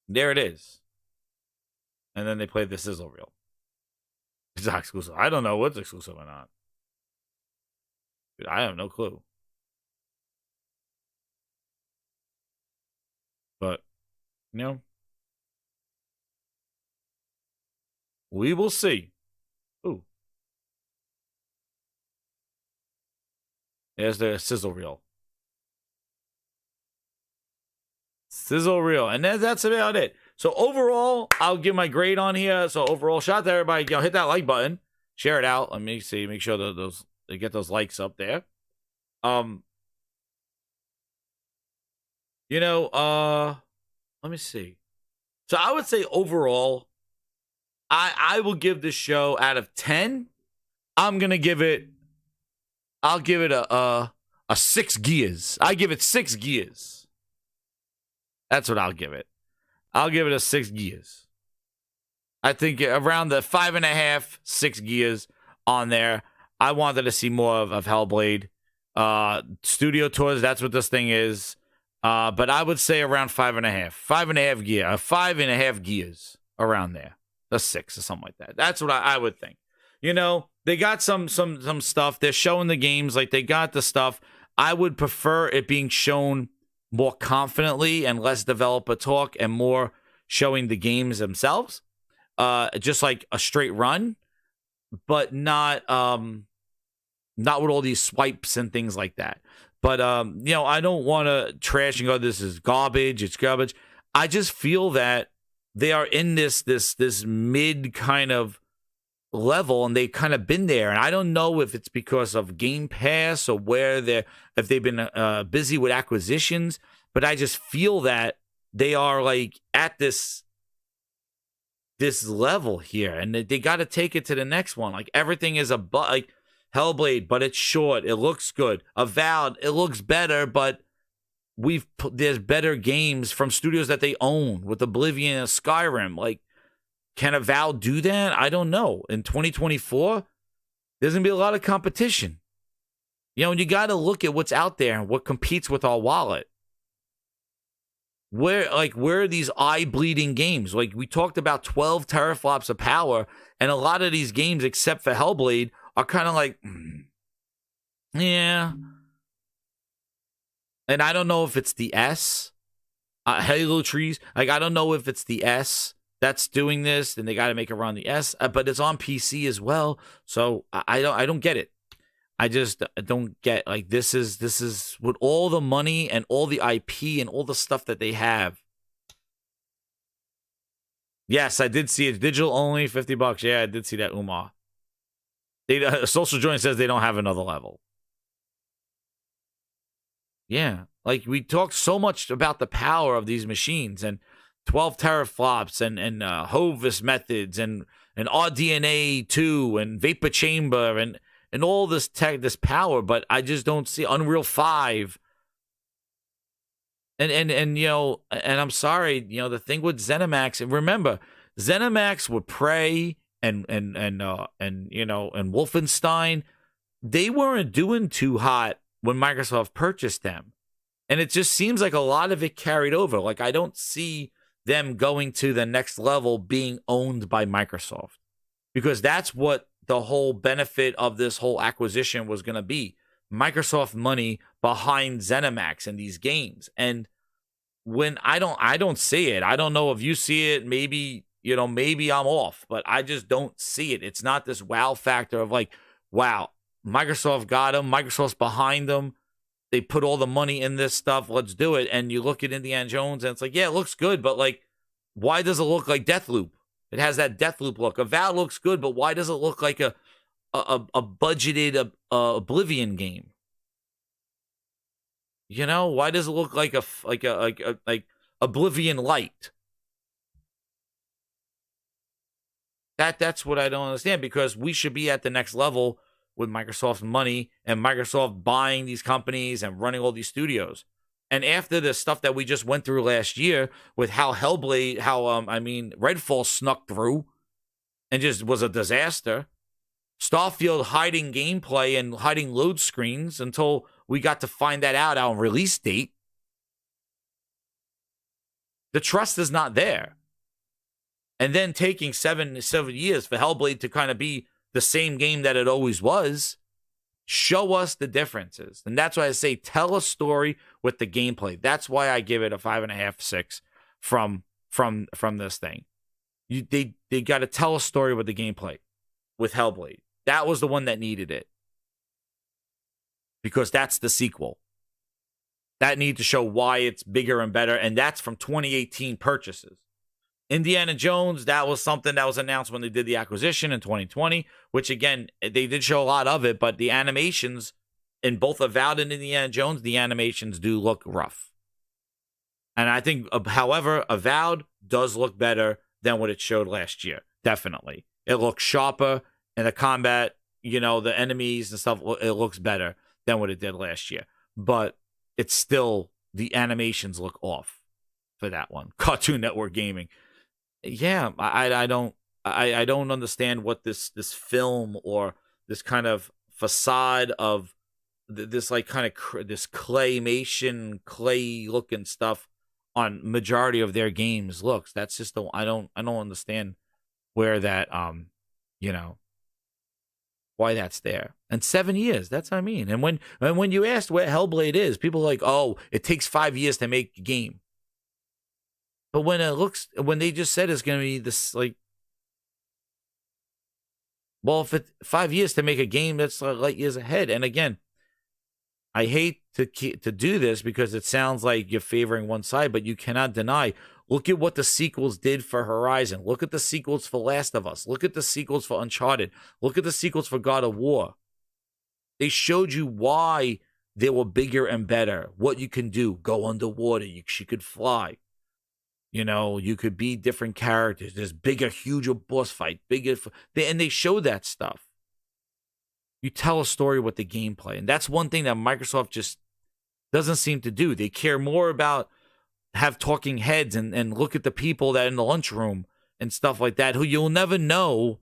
Speaker 1: there it is. And then they played the sizzle reel. It's not exclusive. I don't know what's exclusive or not. Dude, I have no clue. But, you know, we will see. Ooh. There's the sizzle reel. Sizzle reel. And that's about it. So overall, I'll give my grade on here. So overall, shout out to everybody. You know, hit that like button. Share it out. Let me see. Make sure that those they get those likes up there. You know, let me see. So I would say overall, I will give this show out of 10. I'll give it a 6 gears. I give it 6 gears. That's what I'll give it. I'll give it a 6 gears. I think around the 5.5, 6 gears on there. I wanted to see more of Hellblade. Studio tours, that's what this thing is. But I would say around 5.5. 5.5 gear. 5.5 gears around there. A 6 or something like that. That's what I would think. You know, they got some stuff. They're showing the games. Like, they got the stuff. I would prefer it being shown more confidently and less developer talk and more showing the games themselves. Just like a straight run, but not with all these swipes and things like that. But you know, I don't want to trash and go, this is garbage, it's garbage. I just feel that they are in this mid kind of level, and they've kind of been there. And I don't know if it's because of Game Pass or if they've been busy with acquisitions, but I just feel that they are like at this level here, and they got to take it to the next one. Like, everything is like, Hellblade, but it's short. It looks good. Avowed, it looks better, but there's better games from studios that they own with Oblivion and Skyrim. Like, can Avowed do that? I don't know. In 2024, there's going to be a lot of competition. You know, and you got to look at what's out there and what competes with our wallet. Where are these eye-bleeding games? Like, we talked about 12 teraflops of power, and a lot of these games, except for Hellblade, are kind of like, yeah. And I don't know if it's the S, Halo Trees. Like, I don't know if it's the S that's doing this, and they got to make it run the S, but it's on PC as well. So I don't get it. I just don't get, like, this is with all the money and all the IP and all the stuff that they have. Yes, I did see it. Digital only, $50. Yeah, I did see that, Umar. Social Joint says they don't have another level. Yeah, like, we talked so much about the power of these machines and 12 teraflops and Hovis methods and RDNA 2 and Vapor Chamber and all this tech, this power, but I just don't see Unreal 5. And you know, and I'm sorry, you know, the thing with ZeniMax, and remember, ZeniMax with Prey and you know, and Wolfenstein, they weren't doing too hot when Microsoft purchased them. And it just seems like a lot of it carried over. Like, I don't see them going to the next level being owned by Microsoft, because that's what the whole benefit of this whole acquisition was going to be. Microsoft money behind ZeniMax and these games. And when I don't see it. I don't know if you see it. Maybe, you know, maybe I'm off, but I just don't see it. It's not this wow factor of like, wow, Microsoft got them. Microsoft's behind them. They put all the money in this stuff. Let's do it. And you look at Indiana Jones and it's like, yeah, it looks good, but like, why does it look like Deathloop? It has that Deathloop look. Avowed looks good, but why does it look like a budgeted Oblivion game? You know, why does it look like a Oblivion Light? That's what I don't understand, because we should be at the next level with Microsoft's money and Microsoft buying these companies and running all these studios. And after the stuff that we just went through last year with how Hellblade, Redfall snuck through and just was a disaster. Starfield hiding gameplay and hiding load screens until we got to find that out on release date. The trust is not there. And then taking seven years for Hellblade to kind of be the same game that it always was. Show us the differences. And that's why I say tell a story with the gameplay. That's why I give it a 5.5, 6 from this thing. They got to tell a story with the gameplay with Hellblade. That was the one that needed it. Because that's the sequel. That need to show why it's bigger and better. And that's from 2018 purchases. Indiana Jones, that was something that was announced when they did the acquisition in 2020, which, again, they did show a lot of it, but the animations in both Avowed and Indiana Jones, the animations do look rough. And I think, however, Avowed does look better than what it showed last year. Definitely. It looks sharper, and the combat, you know, the enemies and stuff, it looks better than what it did last year. But it's still, the animations look off for that one. Cartoon Network Gaming. Yeah, I don't understand what this film or this kind of facade of this like kind of this claymation clay looking stuff on majority of their games looks. That's just I don't understand where that you know, why that's there. And 7 years, that's what I mean. And when you asked where Hellblade is, people are like, oh, it takes 5 years to make a game. But when they just said it's going to be this, like, well, if it's 5 years to make a game, that's light years ahead. And again, I hate to do this because it sounds like you're favoring one side, but you cannot deny. Look at what the sequels did for Horizon. Look at the sequels for Last of Us. Look at the sequels for Uncharted. Look at the sequels for God of War. They showed you why they were bigger and better. What you can do. Go underwater. She could fly. You know, you could be different characters. There's bigger, huger boss fight. And they show that stuff. You tell a story with the gameplay. And that's one thing that Microsoft just doesn't seem to do. They care more about have talking heads and look at the people that are in the lunchroom and stuff like that, who you'll never know.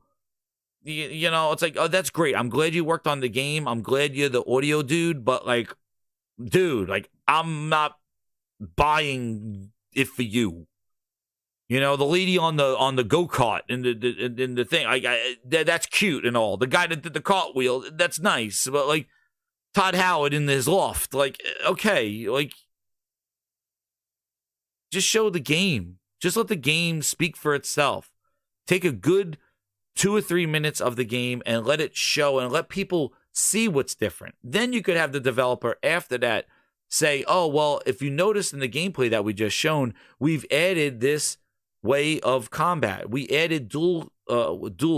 Speaker 1: You know, it's like, oh, that's great. I'm glad you worked on the game. I'm glad you're the audio dude. But, like, dude, like, I'm not buying it for you. You know, the lady on the go-kart in the thing, that's cute and all. The guy that did the cartwheel, that's nice. But, like, Todd Howard in his loft, like, okay, like, just show the game. Just let the game speak for itself. Take a good 2 or 3 minutes of the game and let it show and let people see what's different. Then you could have the developer after that say, oh, well, if you notice in the gameplay that we just shown, we've added this way of combat. We added dual.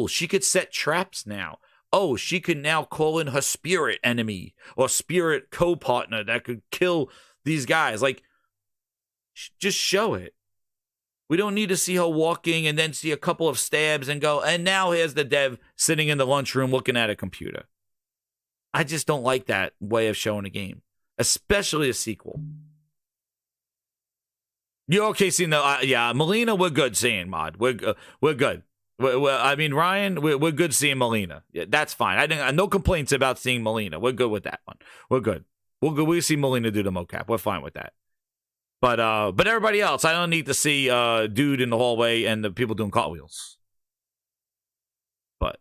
Speaker 1: She could set traps now. Oh, she could now call in her spirit enemy or spirit co-partner that could kill these guys. Like, just show it. We don't need to see her walking and then see a couple of stabs and go, and now here's the dev sitting in the lunchroom looking at a computer. I just don't like that way of showing a game, especially a sequel. You okay seeing the yeah, Melina, we're good seeing, Mod. We're good. I mean, Ryan, we're good seeing Melina. Yeah, that's fine. I no complaints about seeing Melina. We're good with that one. We're good. We'll see Melina do the mocap. We're fine with that. But everybody else, I don't need to see dude in the hallway and the people doing cartwheels. But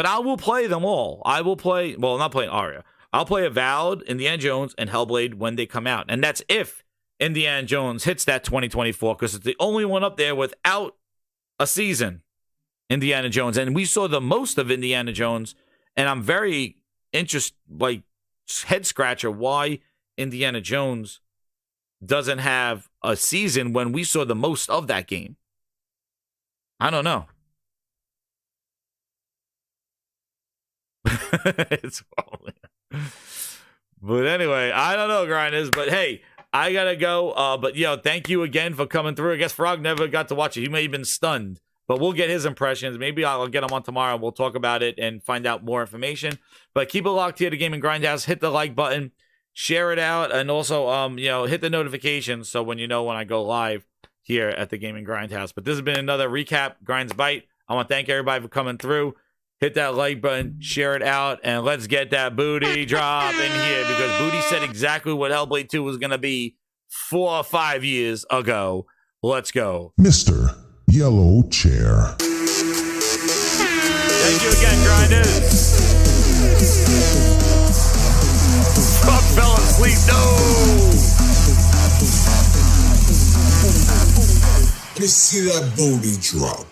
Speaker 1: I will play them all. I will play, well, I'm not playing Aria. I'll play Avowed, Indiana Jones, and Hellblade when they come out. And that's if Indiana Jones hits that 2024, because it's the only one up there without a season, Indiana Jones. And we saw the most of Indiana Jones, and I'm very interested, like, head scratcher why Indiana Jones doesn't have a season when we saw the most of that game. I don't know. It's probably. But anyway, I don't know, Grinders. But hey, I gotta go. But thank you again for coming through. I guess Frog never got to watch it. He may have been stunned. But we'll get his impressions. Maybe I'll get him on tomorrow. We'll talk about it and find out more information. But keep it locked here to Gaming Grindhouse. Hit the like button. Share it out, and also, hit the notifications so when I go live here at the Gaming Grindhouse. But this has been another recap, Grinds Bite. I want to thank everybody for coming through. Hit that like button, share it out, and let's get that booty drop in here, because Booty said exactly what Hellblade 2 was going to be 4 or 5 years ago. Let's go.
Speaker 5: Mr. Yellow Chair.
Speaker 1: Thank you again, Grinders. Frog fell asleep. No!
Speaker 5: Let me see that booty drop.